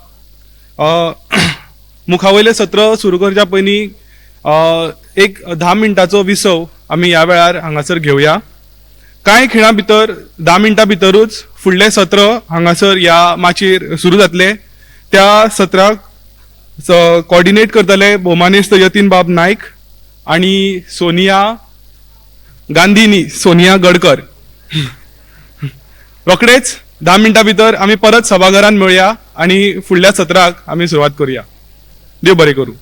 मुखावयले सत्र सुरू करच्या पयलीं एक 10 मिनटाचो विसव आमी ह्या वेळार हांगासर घेवया. कांय खिणां भितर 10 मिनटां भितरूच फुडलें सत्र हांगासर ह्या माचयेर सुरू जातलें. त्या सत्राक कॉर्डिनेट करतले भौमानेस्त यतीन बाब नायक आनी सोनिया गडकर. रोखडेच 10 मिनटां भितर आमी परत सभाघरांत मेळुया आनी फुडल्या सत्राक आमी सुरवात करुया. देव बरें करूं.